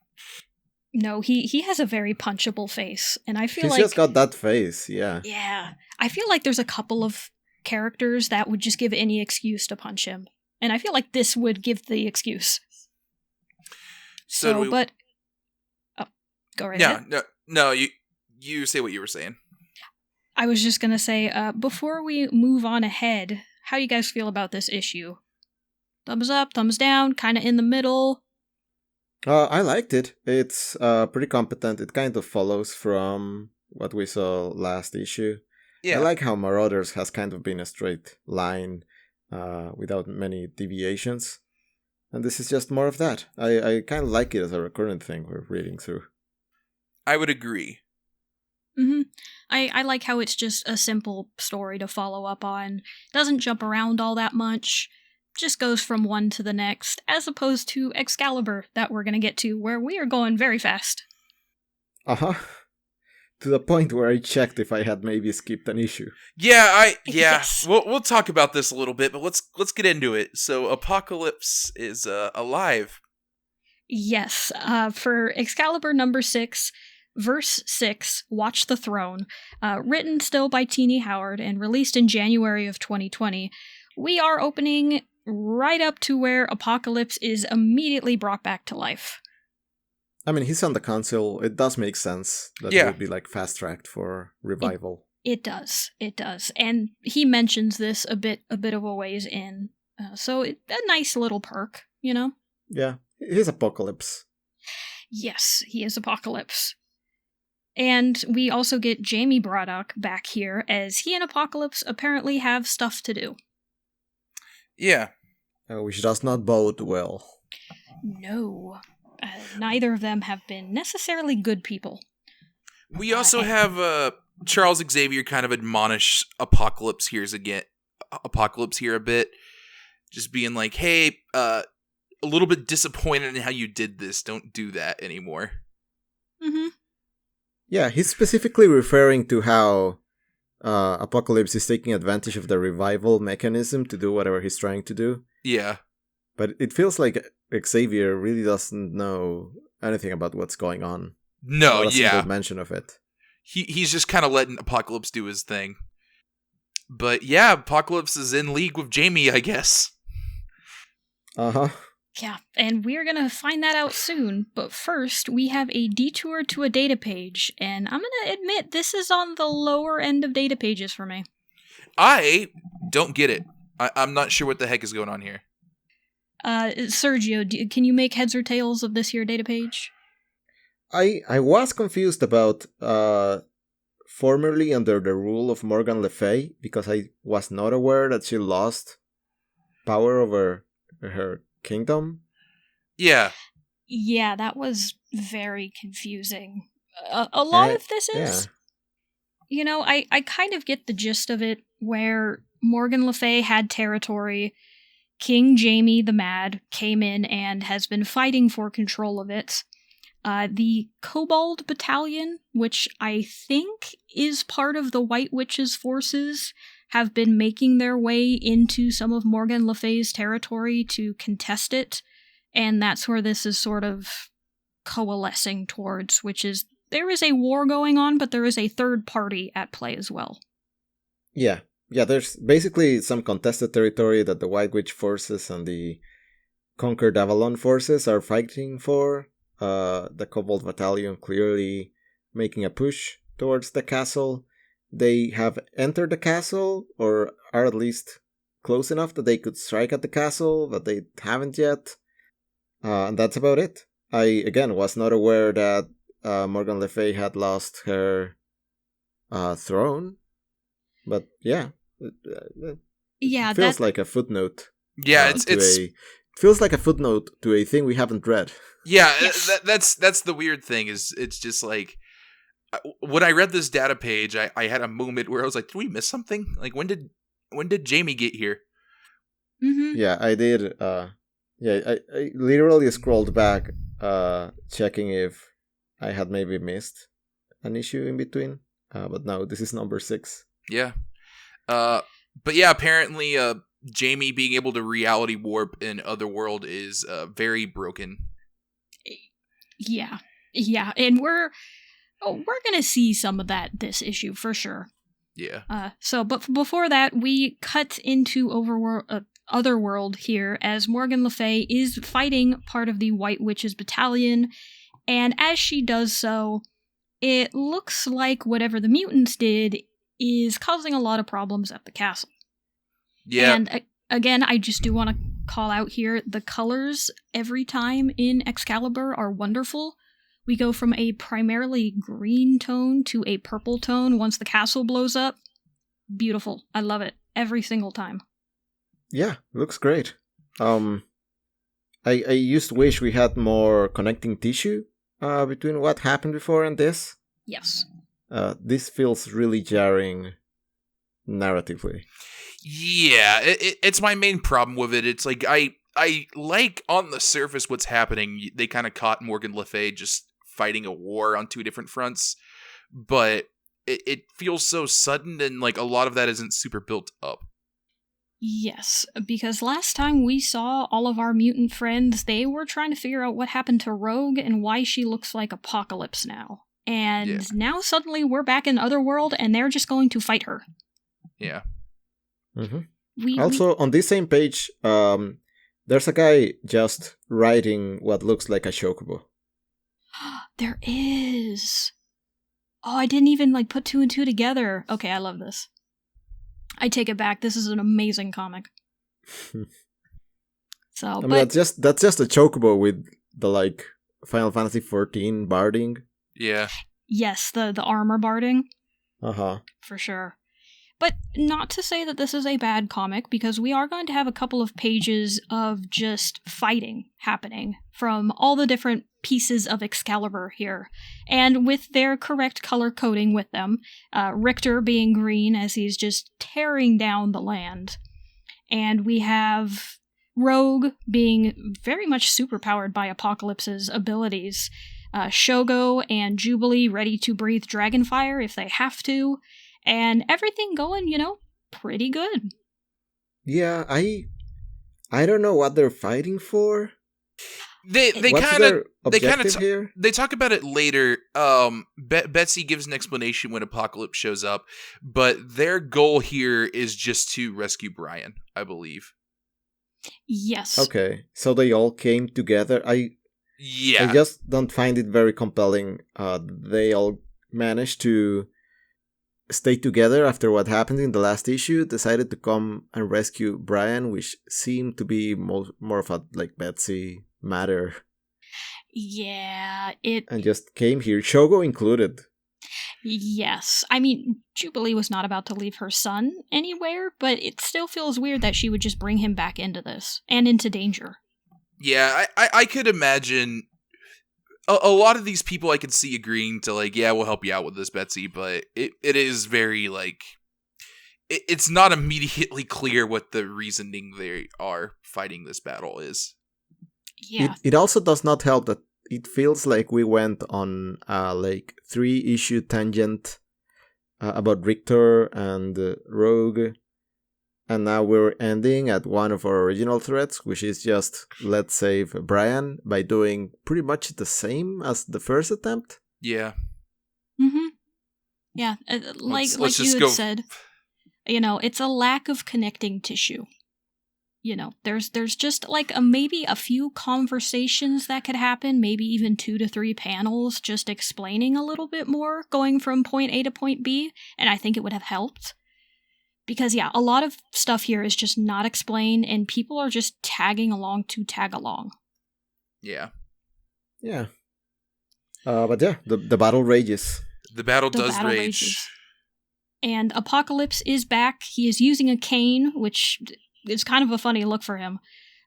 No, he has a very punchable face, and I feel He's like... just got that face, yeah. Yeah. I feel like there's a couple of characters that would just give any excuse to punch him. And I feel like this would give the excuse. So but... Oh, go right ahead. No, you say what you were saying. I was just gonna say, before we move on ahead, how you guys feel about this issue? Thumbs up, thumbs down, kinda in the middle? I liked it. It's pretty competent. It kind of follows from what we saw last issue. Yeah. I like how Marauders has kind of been a straight line without many deviations. And this is just more of that. I kind of like it as a recurrent thing we're reading through. I would agree. Mm-hmm. I like how it's just a simple story to follow up on. Doesn't jump around all that much. Just goes from one to the next, as opposed to Excalibur that we're going to get to, where we are going very fast. Uh-huh. To the point where I checked if I had maybe skipped an issue. Yeah, Yes. We'll talk about this a little bit, but let's get into it. So Apocalypse is alive. Yes, for Excalibur number 6, verse 6, Watch the Throne, written still by Teenie Howard and released in January of 2020, we are opening right up to where Apocalypse is immediately brought back to life. I mean, he's on the console. It does make sense that it would be like fast-tracked for revival. It does. And he mentions this a bit of a ways in. So a nice little perk, you know? Yeah, he's Apocalypse. Yes, he is Apocalypse. And we also get Jamie Braddock back here, as he and Apocalypse apparently have stuff to do. Yeah. Which does not bode well. No. Neither of them have been necessarily good people. We also have Charles Xavier kind of admonish Apocalypse here a bit. Just being like, hey, a little bit disappointed in how you did this. Don't do that anymore. Mm-hmm. Yeah, he's specifically referring to how Apocalypse is taking advantage of the revival mechanism to do whatever he's trying to do. Yeah. But it feels like Xavier really doesn't know anything about what's going on. No, Not a single mention of it. He's just kind of letting Apocalypse do his thing. But yeah, Apocalypse is in league with Jamie, I guess. Uh-huh. Yeah, and we're gonna find that out soon, but first, we have a detour to a data page, and I'm gonna admit this is on the lower end of data pages for me. I don't get it. I'm not sure what the heck is going on here. Sergio, can you make heads or tails of this here data page? I was confused about formerly under the rule of Morgan Le Fay, because I was not aware that she lost power over her kingdom. Yeah. Yeah, that was very confusing. A lot of this is, I kind of get the gist of it, where Morgan Le Fay had territory. King Jaime the Mad came in and has been fighting for control of it. The Kobold Battalion, which I think is part of the White Witch's forces, have been making their way into some of Morgan Le Fay's territory to contest it, and that's where this is sort of coalescing towards, which is there is a war going on, but there is a third party at play as well. Yeah, there's basically some contested territory that the White Witch forces and the Conquered Avalon forces are fighting for. The Kobold Battalion clearly making a push towards the castle. They have entered the castle, or are at least close enough that they could strike at the castle, but they haven't yet. And that's about it. I, again, was not aware that Morgan Le Fay had lost her throne. But yeah. It feels like a footnote. Yeah, it feels like a footnote to a thing we haven't read. Yeah, yes. That's the weird thing, is it's just like, when I read this data page, I had a moment where I was like, did we miss something? Like, when did Jaime get here? Mm-hmm. Yeah, I did. I literally scrolled back, checking if I had maybe missed an issue in between. But no, this is number 6. Yeah. But yeah, apparently, Jaime being able to reality warp in Otherworld is very broken. Yeah, and we're gonna see some of that this issue for sure. Yeah. But before that, we cut into Otherworld here, as Morgan Le Fay is fighting part of the White Witch's battalion, and as she does so, it looks like whatever the mutants did is causing a lot of problems at the castle. Yeah. And again, I just do want to call out here, the colors every time in Excalibur are wonderful. We go from a primarily green tone to a purple tone once the castle blows up. Beautiful. I love it every single time. Yeah, looks great. I used to wish we had more connecting tissue between what happened before and this. Yes. This feels really jarring narratively. Yeah, it's my main problem with it. It's like, I like on the surface what's happening. They kind of caught Morgan Le Fay just fighting a war on 2 different fronts, but it feels so sudden, and like a lot of that isn't super built up. Yes, because last time we saw all of our mutant friends, they were trying to figure out what happened to Rogue and why she looks like Apocalypse now. And now suddenly we're back in Otherworld and they're just going to fight her. Yeah. Mm-hmm. On this same page, there's a guy just riding what looks like a chocobo. There is. Oh, I didn't even put 2 and 2 together. Okay, I love this. I take it back. This is an amazing comic. That's just a chocobo with the Final Fantasy XIV barding. Yeah. Yes, the armor barding. Uh-huh. For sure. But not to say that this is a bad comic, because we are going to have a couple of pages of just fighting happening from all the different pieces of Excalibur here. And with their correct color coding with them, Richter being green as he's just tearing down the land. And we have Rogue being very much superpowered by Apocalypse's abilities. Shogo and Jubilee ready to breathe Dragonfire if they have to. And everything going, pretty good. Yeah, I don't know what they're fighting for. They talk about it later. Betsy gives an explanation when Apocalypse shows up, but their goal here is just to rescue Brian, I believe. Yes. Okay, so they all came together. I just don't find it very compelling. They all managed to stay together after what happened in the last issue, decided to come and rescue Brian, which seemed to be more of a Betsy matter. Yeah, and just came here, Shogo included. Yes. I mean, Jubilee was not about to leave her son anywhere, but it still feels weird that she would just bring him back into this, and into danger. Yeah, I could imagine a lot of these people I could see agreeing to, like, yeah, we'll help you out with this, Betsy, but it is very, like, it's not immediately clear what the reasoning they are fighting this battle is. Yeah. It also does not help that it feels like we went on a, like, 3-issue tangent about Richter and Rogue, and now we're ending at one of our original threats, which is just, let's save Brian, by doing pretty much the same as the first attempt. Yeah. Mm-hmm. Yeah, Let's you just had go. said, it's a lack of connecting tissue. There's just like maybe a few conversations that could happen, maybe even 2 to 3 panels just explaining a little bit more, going from point A to point B, and I think it would have helped. Because, yeah, a lot of stuff here is just not explained, and people are just tagging along to tag along. Yeah. Yeah. But yeah, the battle rages. The battle does battle rage. rages. And Apocalypse is back. He is using a cane, which is kind of a funny look for him.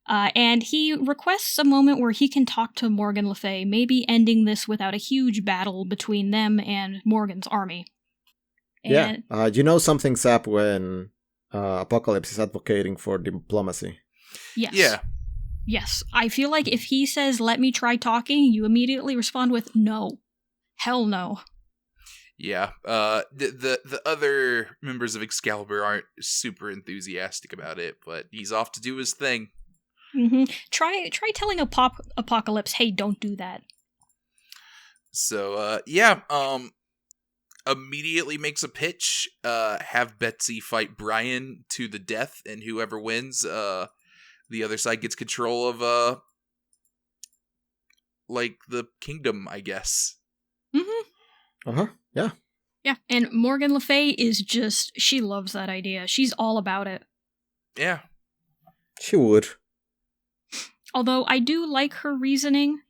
And he requests a moment where he can talk to Morgan Le Fay, maybe ending this without a huge battle between them and Morgan's army. And you know something's up when Apocalypse is advocating for diplomacy. Yes. Yeah. Yes. I feel like if he says, let me try talking, you immediately respond with, no. Hell no. Yeah. The other members of Excalibur aren't super enthusiastic about it, but he's off to do his thing. Mm-hmm. Try telling Apocalypse, hey, don't do that. So, immediately makes a pitch, have Betsy fight Brian to the death, and whoever wins, the other side gets control of, like, the kingdom, I guess. Mm-hmm. Uh-huh, yeah. Yeah, and Morgan Le Fay is just, she loves that idea. She's all about it. Yeah. She would. Although I do like her reasoning,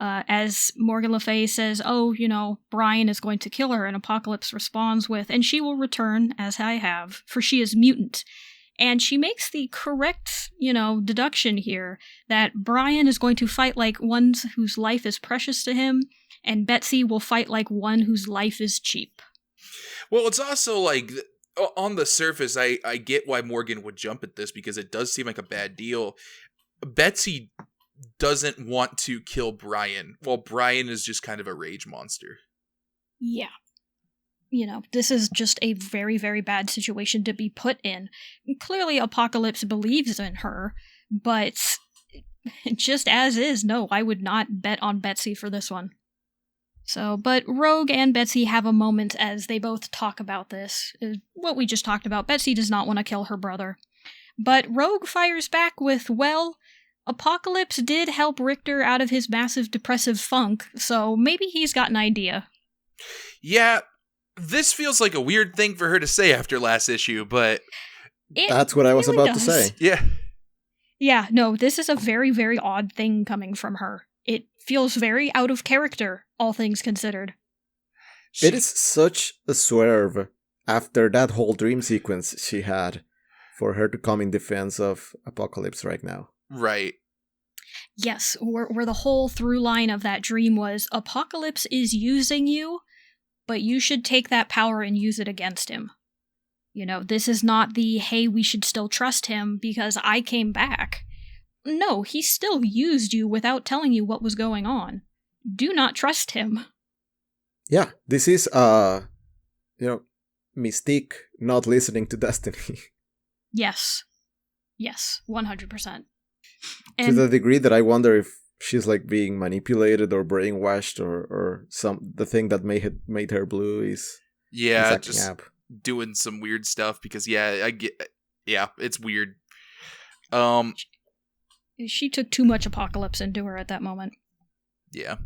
as Morgan Le Fay says, Brian is going to kill her, and Apocalypse responds with, and she will return, as I have, for she is mutant. And she makes the correct, deduction here, that Brian is going to fight like one whose life is precious to him, and Betsy will fight like one whose life is cheap. Well, it's also like, on the surface, I get why Morgan would jump at this, because it does seem like a bad deal. Betsy doesn't want to kill Brian, while Brian is just kind of a rage monster. Yeah. This is just a very, very bad situation to be put in. Clearly, Apocalypse believes in her, but just as is, no, I would not bet on Betsy for this one. So, but Rogue and Betsy have a moment as they both talk about this. What we just talked about, Betsy does not want to kill her brother. But Rogue fires back with, well, Apocalypse did help Richter out of his massive depressive funk, so maybe he's got an idea. Yeah, this feels like a weird thing for her to say after last issue, but... That's what I was about to say. Yeah. Yeah, no, this is a very, very odd thing coming from her. It feels very out of character, all things considered. It is such a swerve after that whole dream sequence she had for her to come in defense of Apocalypse right now. Right. Yes, where the whole through line of that dream was, Apocalypse is using you, but you should take that power and use it against him. This is not the, hey, we should still trust him because I came back. No, he still used you without telling you what was going on. Do not trust him. Yeah, this is, Mystique not listening to Destiny. Yes. Yes, 100%. To the degree that I wonder if she's like being manipulated or brainwashed or the thing that made her blue is just up. Doing some weird stuff because it's weird. She took too much Apocalypse into her at that moment. Yeah.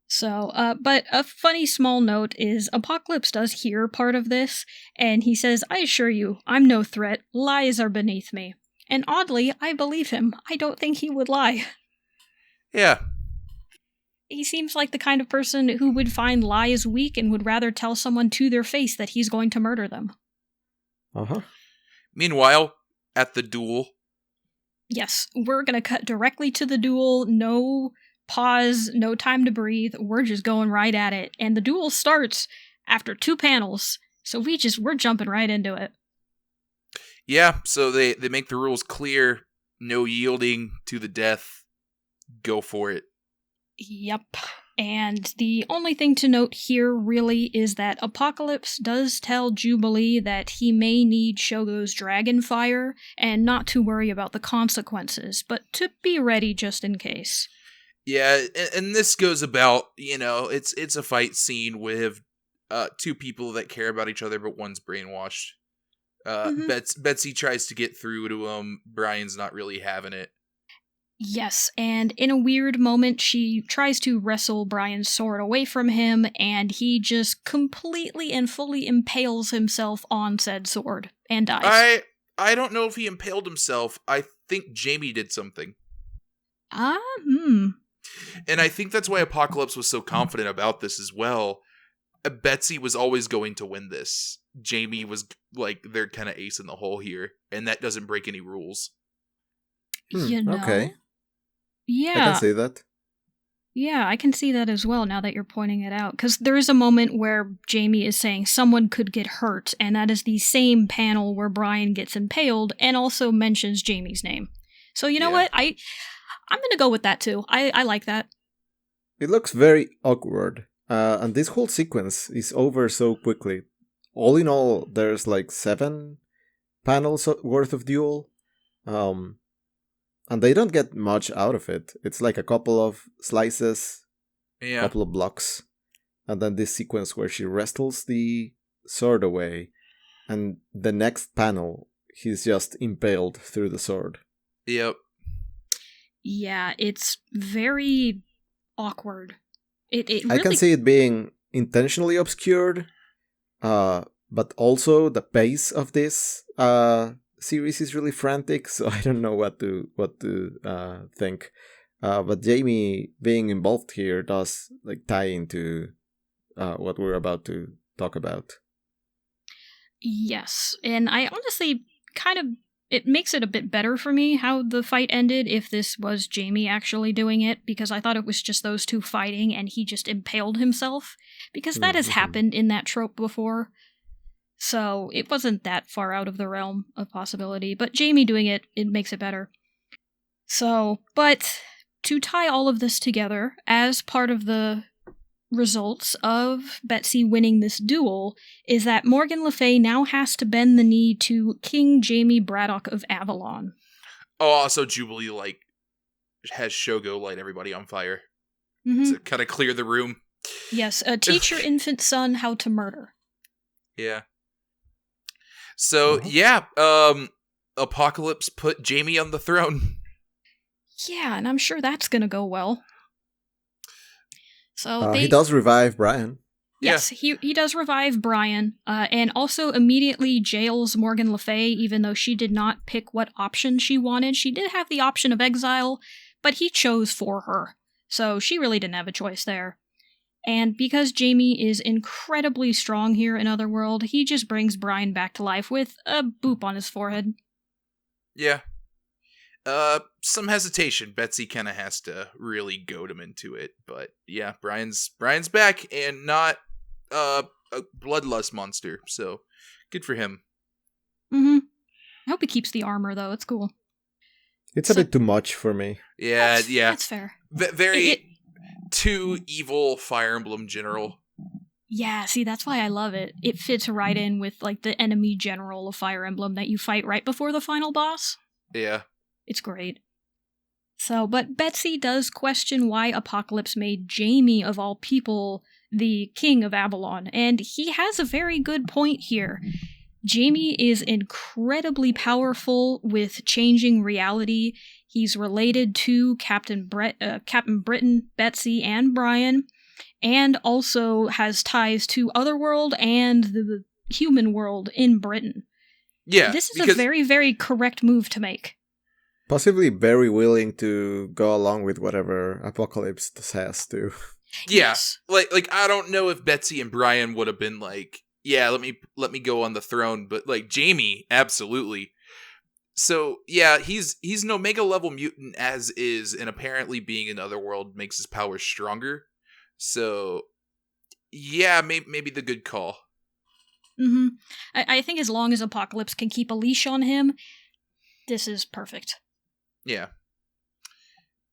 So, but a funny small note is Apocalypse does hear part of this, and he says, I assure you, I'm no threat. Lies are beneath me. And oddly, I believe him. I don't think he would lie. Yeah. He seems like the kind of person who would find lies weak and would rather tell someone to their face that he's going to murder them. Uh-huh. Meanwhile, at the duel. Yes, we're going to cut directly to the duel. No pause, no time to breathe. We're just going right at it. And the duel starts after 2 panels. So we're jumping right into it. Yeah, so they make the rules clear. No yielding to the death. Go for it. Yep. And the only thing to note here really is that Apocalypse does tell Jubilee that he may need Shogo's dragon fire and not to worry about the consequences, but to be ready just in case. Yeah, and this goes about, it's a fight scene with 2 people that care about each other, but one's brainwashed. Betsy tries to get through to him. Brian's not really having it. Yes, and in a weird moment, she tries to wrestle Brian's sword away from him, and he just completely and fully impales himself on said sword and dies. I don't know if he impaled himself. I think Jamie did something. And I think that's why Apocalypse was so confident about this as well. Betsy was always going to win this. Jamie was like their kind of ace in the hole here, and that doesn't break any rules. Okay. Yeah. I can see that. Yeah, I can see that as well now that you're pointing it out. Because there is a moment where Jamie is saying someone could get hurt, and that is the same panel where Brian gets impaled and also mentions Jamie's name. So you know what? I'm going to go with that too. I like that. It looks very awkward. And this whole sequence is over so quickly. All in all, there's like 7 panels worth of duel. And they don't get much out of it. It's like a couple of slices, a couple of blocks, and then this sequence where she wrestles the sword away, and the next panel, he's just impaled through the sword. Yep. Yeah, it's very awkward. It really... I can see it being intentionally obscured, but also the pace of this series is really frantic, so I don't know what to think. But Jamie being involved here does like tie into what we're about to talk about. Yes, and I honestly it makes it a bit better for me how the fight ended if this was Jamie actually doing it, because I thought it was just those 2 fighting and he just impaled himself, because that has happened in that trope before. So it wasn't that far out of the realm of possibility, but Jamie doing it makes it better. So, but to tie all of this together, as part of the results of Betsy winning this duel, is that Morgan Le Fay now has to bend the knee to King Jamie Braddock of Avalon. Oh, also Jubilee, has Shogo light everybody on fire. To kind of clear the room. Yes, teach your infant son how to murder. Yeah. So, Apocalypse put Jamie on the throne. Yeah, and I'm sure that's gonna go well. So he does revive Brian. Yes, he does revive Brian, and also immediately jails Morgan Le Fay, even though she did not pick what option she wanted. She did have the option of exile, but he chose for her, so she really didn't have a choice there. And because Jamie is incredibly strong here in Otherworld, he just brings Brian back to life with a boop on his forehead. Yeah. Some hesitation. Betsy kind of has to really goad him into it. But yeah, Brian's back and not a bloodlust monster. So good for him. I hope he keeps the armor, though. It's cool. It's a bit too much for me. Yeah, That's fair. Very... too evil Fire Emblem general. Yeah, see, that's why I love it. It fits right in with, the enemy general of Fire Emblem that you fight right before the final boss. Yeah. It's great. So, but Betsy does question why Apocalypse made Jamie, of all people, the king of Avalon, and he has a very good point here. Jamie is incredibly powerful with changing reality. He's related to Captain Britain, Betsy, and Brian, and also has ties to Otherworld and the human world in Britain. Yeah. This is a very, very correct move to make. Possibly very willing to go along with whatever Apocalypse says too. Yeah, like I don't know if Betsy and Brian would have been like, yeah, let me go on the throne, but like Jamie, absolutely. So yeah, he's an Omega level mutant as is, and apparently being in Otherworld makes his powers stronger. So yeah, maybe the good call. Mm-hmm. I think as long as Apocalypse can keep a leash on him, this is perfect. Yeah.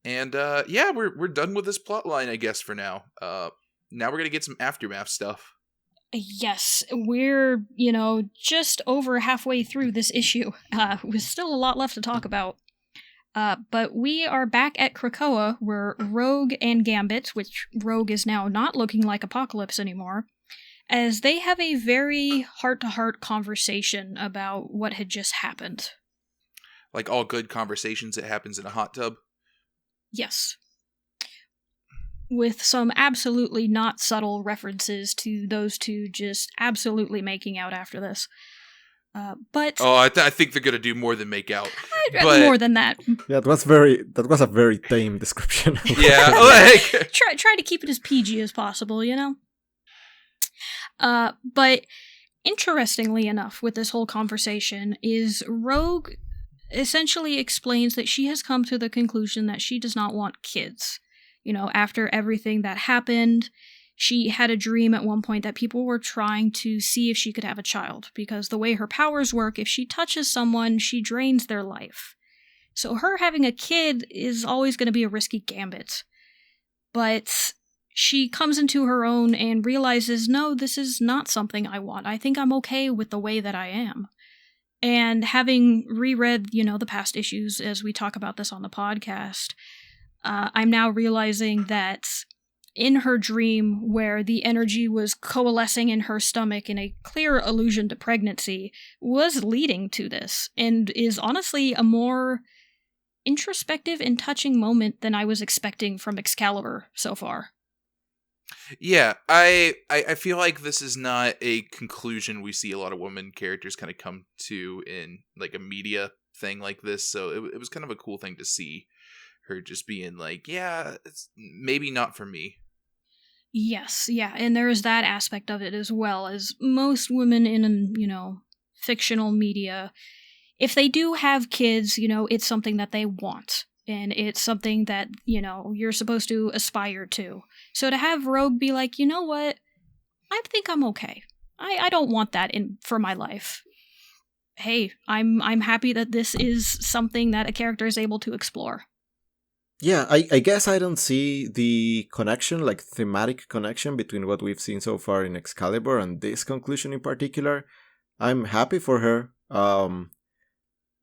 And yeah, we're done with this plot line, I guess, for now. Now we're gonna get some aftermath stuff. Yes, we're, just over halfway through this issue. With still a lot left to talk about. But we are back at Krakoa, where Rogue and Gambit, which Rogue is now not looking like Apocalypse anymore, as they have a very heart-to-heart conversation about what had just happened. Like all good conversations, it happens in a hot tub. Yes. With some absolutely not subtle references to those two just absolutely making out after this. But I think they're gonna do more than make out. More than that. Yeah, that was a very tame description. Yeah, like try to keep it as PG as possible, But interestingly enough, with this whole conversation, is Rogue essentially explains that she has come to the conclusion that she does not want kids. After everything that happened, she had a dream at one point that people were trying to see if she could have a child, because the way her powers work, if she touches someone, she drains their life. So her having a kid is always going to be a risky gambit. But she comes into her own and realizes, no, this is not something I want. I think I'm okay with the way that I am. And having reread, the past issues as we talk about this on the podcast, I'm now realizing that in her dream, where the energy was coalescing in her stomach in a clear allusion to pregnancy, was leading to this, and is honestly a more introspective and touching moment than I was expecting from Excalibur so far. Yeah, I feel like this is not a conclusion we see a lot of women characters kind of come to in like a media thing like this, so it was kind of a cool thing to see her just being like, yeah, it's maybe not for me. Yes, yeah, and there is that aspect of it as well, as most women in, fictional media, if they do have kids, it's something that they want, and it's something that, you're supposed to aspire to. So to have Rogue be like, you know what, I think I'm okay. I don't want that for my life. Hey, I'm happy that this is something that a character is able to explore. Yeah, I guess I don't see the connection, like thematic connection between what we've seen so far in Excalibur and this conclusion in particular. I'm happy for her,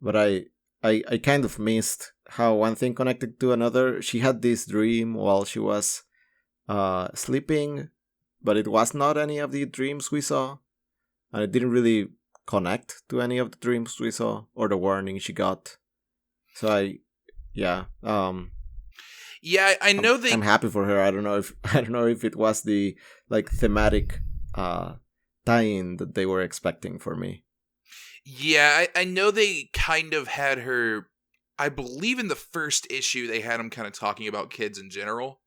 but I kind of missed how one thing connected to another. She had this dream while she was sleeping, but it was not any of the dreams we saw, and it didn't really connect to any of the dreams we saw or the warning she got. So Yeah, I know I'm happy for her. I don't know if it was the like thematic tie-in that they were expecting for me. Yeah, I know they kind of had her. I believe in the first issue they had him kind of talking about kids in general,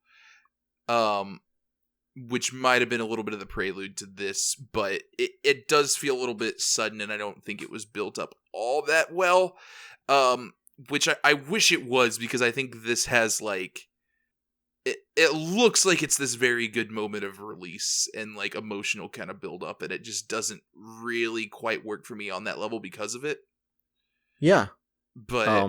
which might have been a little bit of the prelude to this, but it does feel a little bit sudden, and I don't think it was built up all that well. Which I wish it was, because I think this has like it looks like it's this very good moment of release and like emotional kind of build up, and it just doesn't really quite work for me on that level because of it. Yeah. But I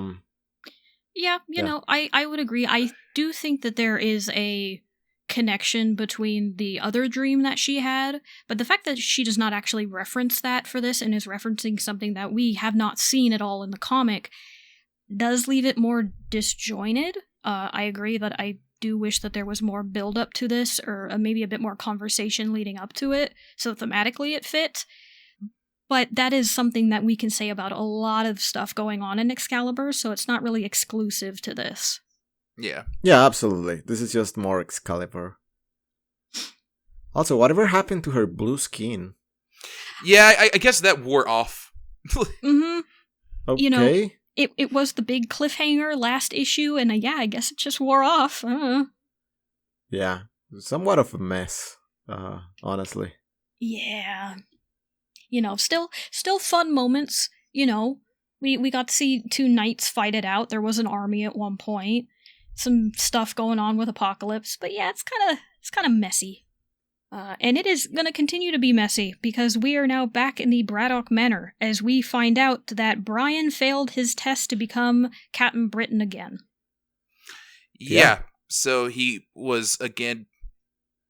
would agree. I do think that there is a connection between the other dream that she had, but the fact that she does not actually reference that for this and is referencing something that we have not seen at all in the comic does leave it more disjointed. I agree that I do wish that there was more build up to this, or maybe a bit more conversation leading up to it, so thematically it fit. But that is something that we can say about a lot of stuff going on in Excalibur, so it's not really exclusive to this. Yeah. Yeah, absolutely. This is just more Excalibur. Also, whatever happened to her blue skin? Yeah, I guess that wore off. Mm-hmm. Okay. it was the big cliffhanger last issue, and yeah, I guess it just wore off. Yeah, somewhat of a mess, honestly. Yeah. Still fun moments, We got to see two knights fight it out. There was an army at one point. Some stuff going on with Apocalypse, but yeah, it's kind of messy. And it is going to continue to be messy, because we are now back in the Braddock Manor, as we find out that Brian failed his test to become Captain Britain again. Yeah. So he was, again,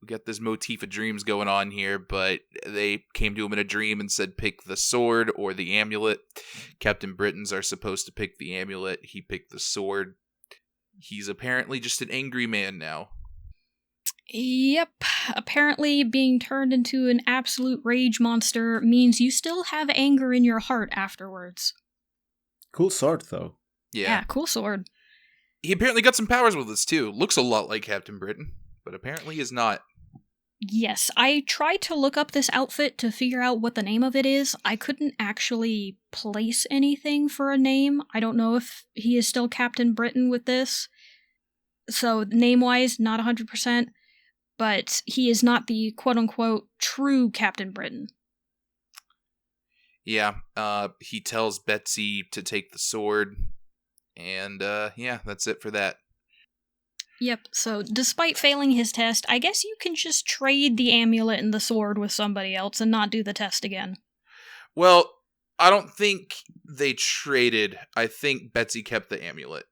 we got this motif of dreams going on here, but they came to him in a dream and said, pick the sword or the amulet. Captain Britons are supposed to pick the amulet. He picked the sword. He's apparently just an angry man now. Yep. Apparently being turned into an absolute rage monster means you still have anger in your heart afterwards. Cool sword, though. Yeah, cool sword. He apparently got some powers with this, too. Looks a lot like Captain Britain, but apparently is not. Yes, I tried to look up this outfit to figure out what the name of it is. I couldn't actually place anything for a name. I don't know if he is still Captain Britain with this. So, name-wise, not 100%. But he is not the quote-unquote true Captain Britain. Yeah, he tells Betsy to take the sword, and yeah, that's it for that. Yep, so despite failing his test, I guess you can just trade the amulet and the sword with somebody else and not do the test again. Well, I don't think they traded. I think Betsy kept the amulet.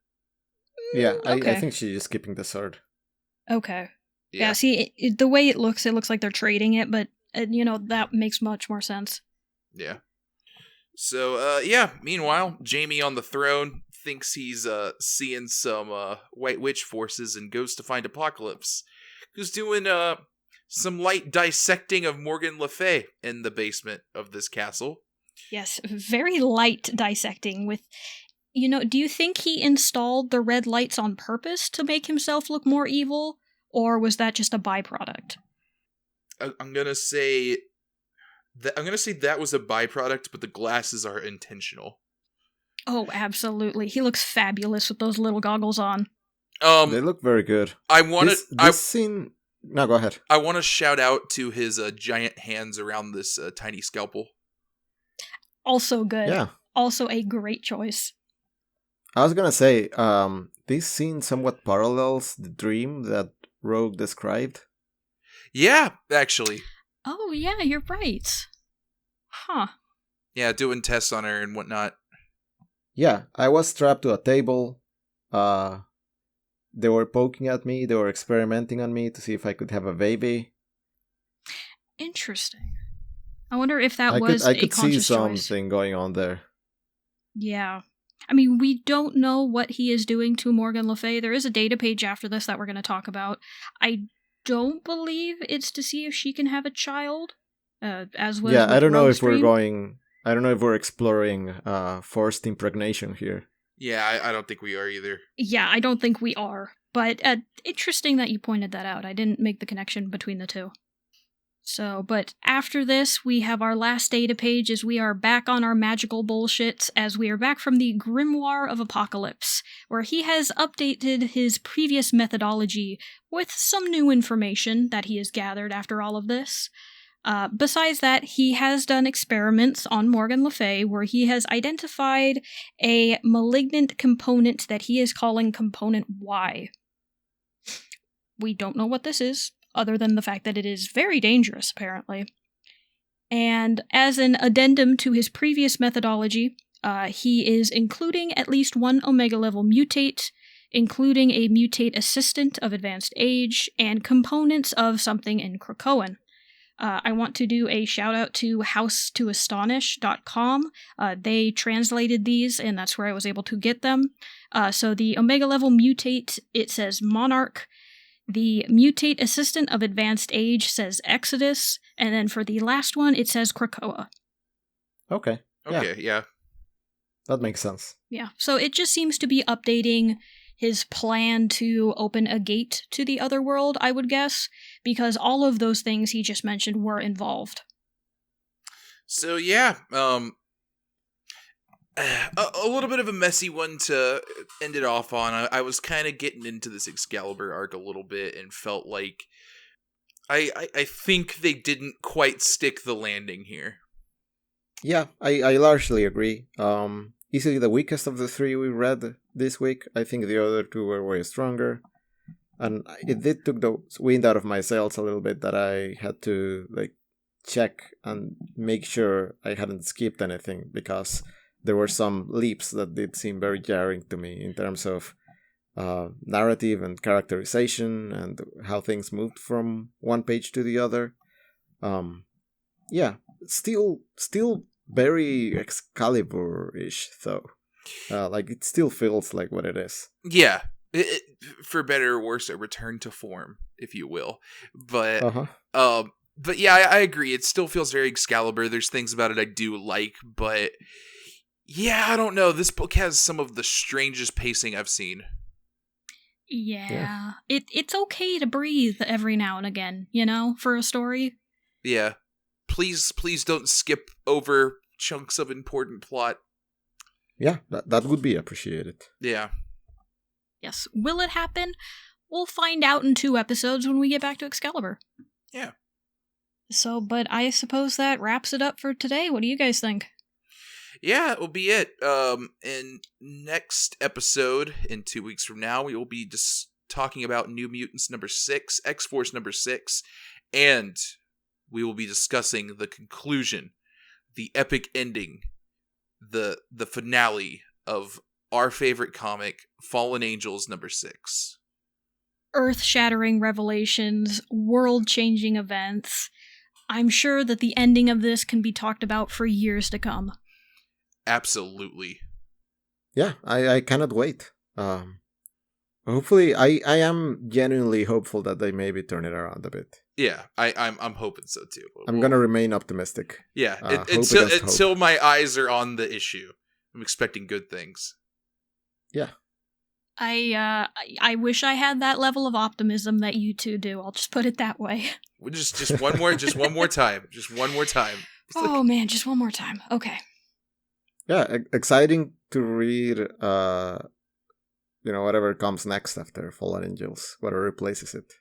Yeah, okay. I think she's just keeping the sword. Okay. Yeah, see, the way it looks like they're trading it, but, that makes much more sense. Yeah. So, yeah, meanwhile, Jamie on the throne thinks he's seeing some White Witch forces and goes to find Apocalypse, who's doing some light dissecting of Morgan Le Fay in the basement of this castle. Yes, very light dissecting with... do you think he installed the red lights on purpose to make himself look more evil? Or was that just a byproduct? I'm gonna say that was a byproduct, but the glasses are intentional. Oh, absolutely. He looks fabulous with those little goggles on. They look very good. This scene... No, go ahead. I want to shout out to his giant hands around this tiny scalpel. Also good. Yeah. Also a great choice. I was gonna say, this scene somewhat parallels the dream that Rogue described. Yeah, actually. Oh, yeah, you're right. Huh. Yeah, doing tests on her and whatnot. Yeah, I was strapped to a table. They were poking at me. They were experimenting on me to see if I could have a baby. Interesting. I wonder if that was a conscious choice. I could see something going on there. Yeah. I mean, we don't know what he is doing to Morgan Le Fay. There is a data page after this that we're going to talk about. I don't believe it's to see if she can have a child, as was. Yeah, I don't know if we're I don't know if we're exploring forced impregnation here. Yeah, I don't think we are either. Yeah, I don't think we are. But interesting that you pointed that out. I didn't make the connection between the two. So, but after this, we have our last data page as we are back on our magical bullshits, as we are back from the Grimoire of Apocalypse, where he has updated his previous methodology with some new information that he has gathered after all of this. Besides that, he has done experiments on Morgan Le Fay where he has identified a malignant component that he is calling Component Y. We don't know what this is, other than the fact that it is very dangerous, apparently. And as an addendum to his previous methodology, he is including at least one Omega-level mutate, including a mutate assistant of advanced age, and components of something in Krakoan. I want to do a shout-out to housetoastonish.com. They translated these, and that's where I was able to get them. So the Omega-level mutate, it says Monarch. The mutate assistant of advanced age says Exodus, and then for the last one, it says Krakoa. Okay, yeah. That makes sense. Yeah, so it just seems to be updating his plan to open a gate to the other world, I would guess, because all of those things he just mentioned were involved. So yeah, A little bit of a messy one to end it off on. I was kind of getting into this Excalibur arc a little bit and felt like I think they didn't quite stick the landing here. Yeah, I largely agree. Easily the weakest of the three we read this week. I think the other two were way stronger. And it did took the wind out of my sails a little bit that I had to check and make sure I hadn't skipped anything, because there were some leaps that did seem very jarring to me in terms of narrative and characterization and how things moved from one page to the other. Yeah, still very Excalibur-ish though. It still feels like what it is. Yeah. For better or worse, a return to form, if you will. But but yeah, I agree. It still feels very Excalibur. There's things about it I do like, but yeah, I don't know. This book has some of the strangest pacing I've seen. Yeah. It's okay to breathe every now and again, for a story. Yeah. Please don't skip over chunks of important plot. Yeah, that would be appreciated. Yeah. Yes. Will it happen? We'll find out in 2 episodes when we get back to Excalibur. Yeah. So, but I suppose that wraps it up for today. What do you guys think? Yeah, it will be it. In next episode, in 2 weeks from now, we will be just talking about New Mutants number 6, X-Force number 6, and we will be discussing the conclusion, the epic ending, the finale of our favorite comic, Fallen Angels number 6. Earth-shattering revelations, world-changing events. I'm sure that the ending of this can be talked about for years to come. Absolutely. Yeah, I cannot wait. Hopefully, I am genuinely hopeful that they maybe turn it around a bit. Yeah, I'm hoping so too. I'm gonna remain optimistic. Yeah, until my eyes are on the issue, I'm expecting good things. Yeah. I wish I had that level of optimism that you two do. I'll just put it that way. Just one more time. Just one more time. Man, just one more time. Okay. Yeah, exciting to read. Whatever comes next after Fallen Angels, whatever replaces it.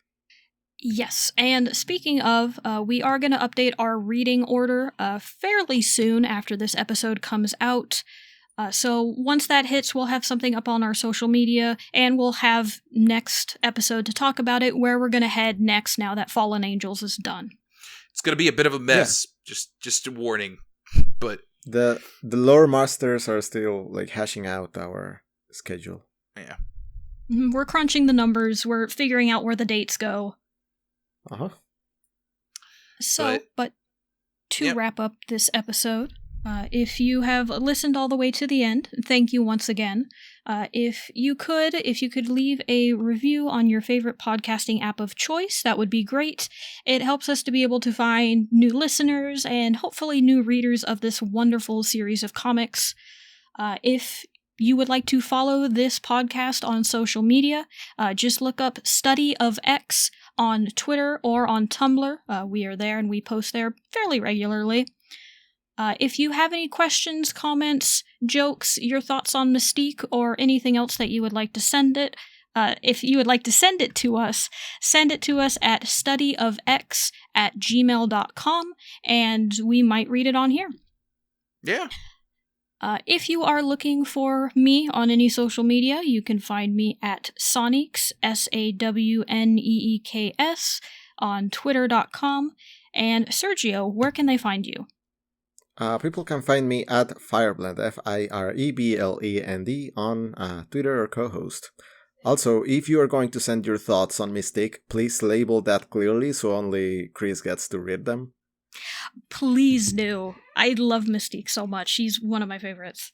Yes, and speaking of, we are going to update our reading order fairly soon after this episode comes out. So once that hits, we'll have something up on our social media, and we'll have next episode to talk about it, where we're going to head next now that Fallen Angels is done. It's going to be a bit of a mess, just a warning. But the lore masters are still hashing out our schedule. Yeah. We're crunching the numbers, we're figuring out where the dates go. So, but to wrap up this episode, if you have listened all the way to the end, thank you once again. If you could leave a review on your favorite podcasting app of choice, that would be great. It helps us to be able to find new listeners and hopefully new readers of this wonderful series of comics. If you would like to follow this podcast on social media, just look up Study of X on Twitter or on Tumblr. We are there and we post there fairly regularly. If you have any questions, comments, jokes, your thoughts on Mystique, or anything else that you would like to send it, if you would like to send it to us at studyofx@gmail.com, and we might read it on here. Yeah. If you are looking for me on any social media, you can find me at Sawneeks, SAWNEEKS, on twitter.com. And Sergio, where can they find you? People can find me at Fireblend, FIREBLEND, on Twitter or co-host. Also, if you are going to send your thoughts on Mystique, please label that clearly so only Chris gets to read them. Please do. I love Mystique so much. She's one of my favorites.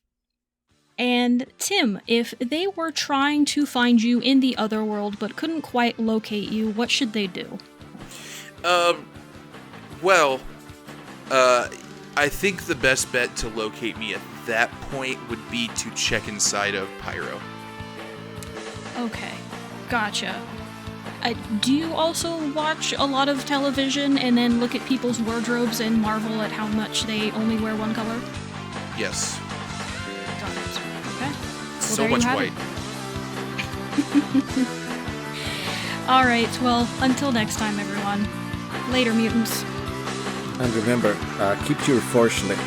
And Tim, if they were trying to find you in the other world but couldn't quite locate you, what should they do? I think the best bet to locate me at that point would be to check inside of Pyro. Okay, gotcha. Do you also watch a lot of television and then look at people's wardrobes and marvel at how much they only wear one color? Yes. So much white. All right, well, until next time, everyone. Later, mutants. And remember, keep your force lit.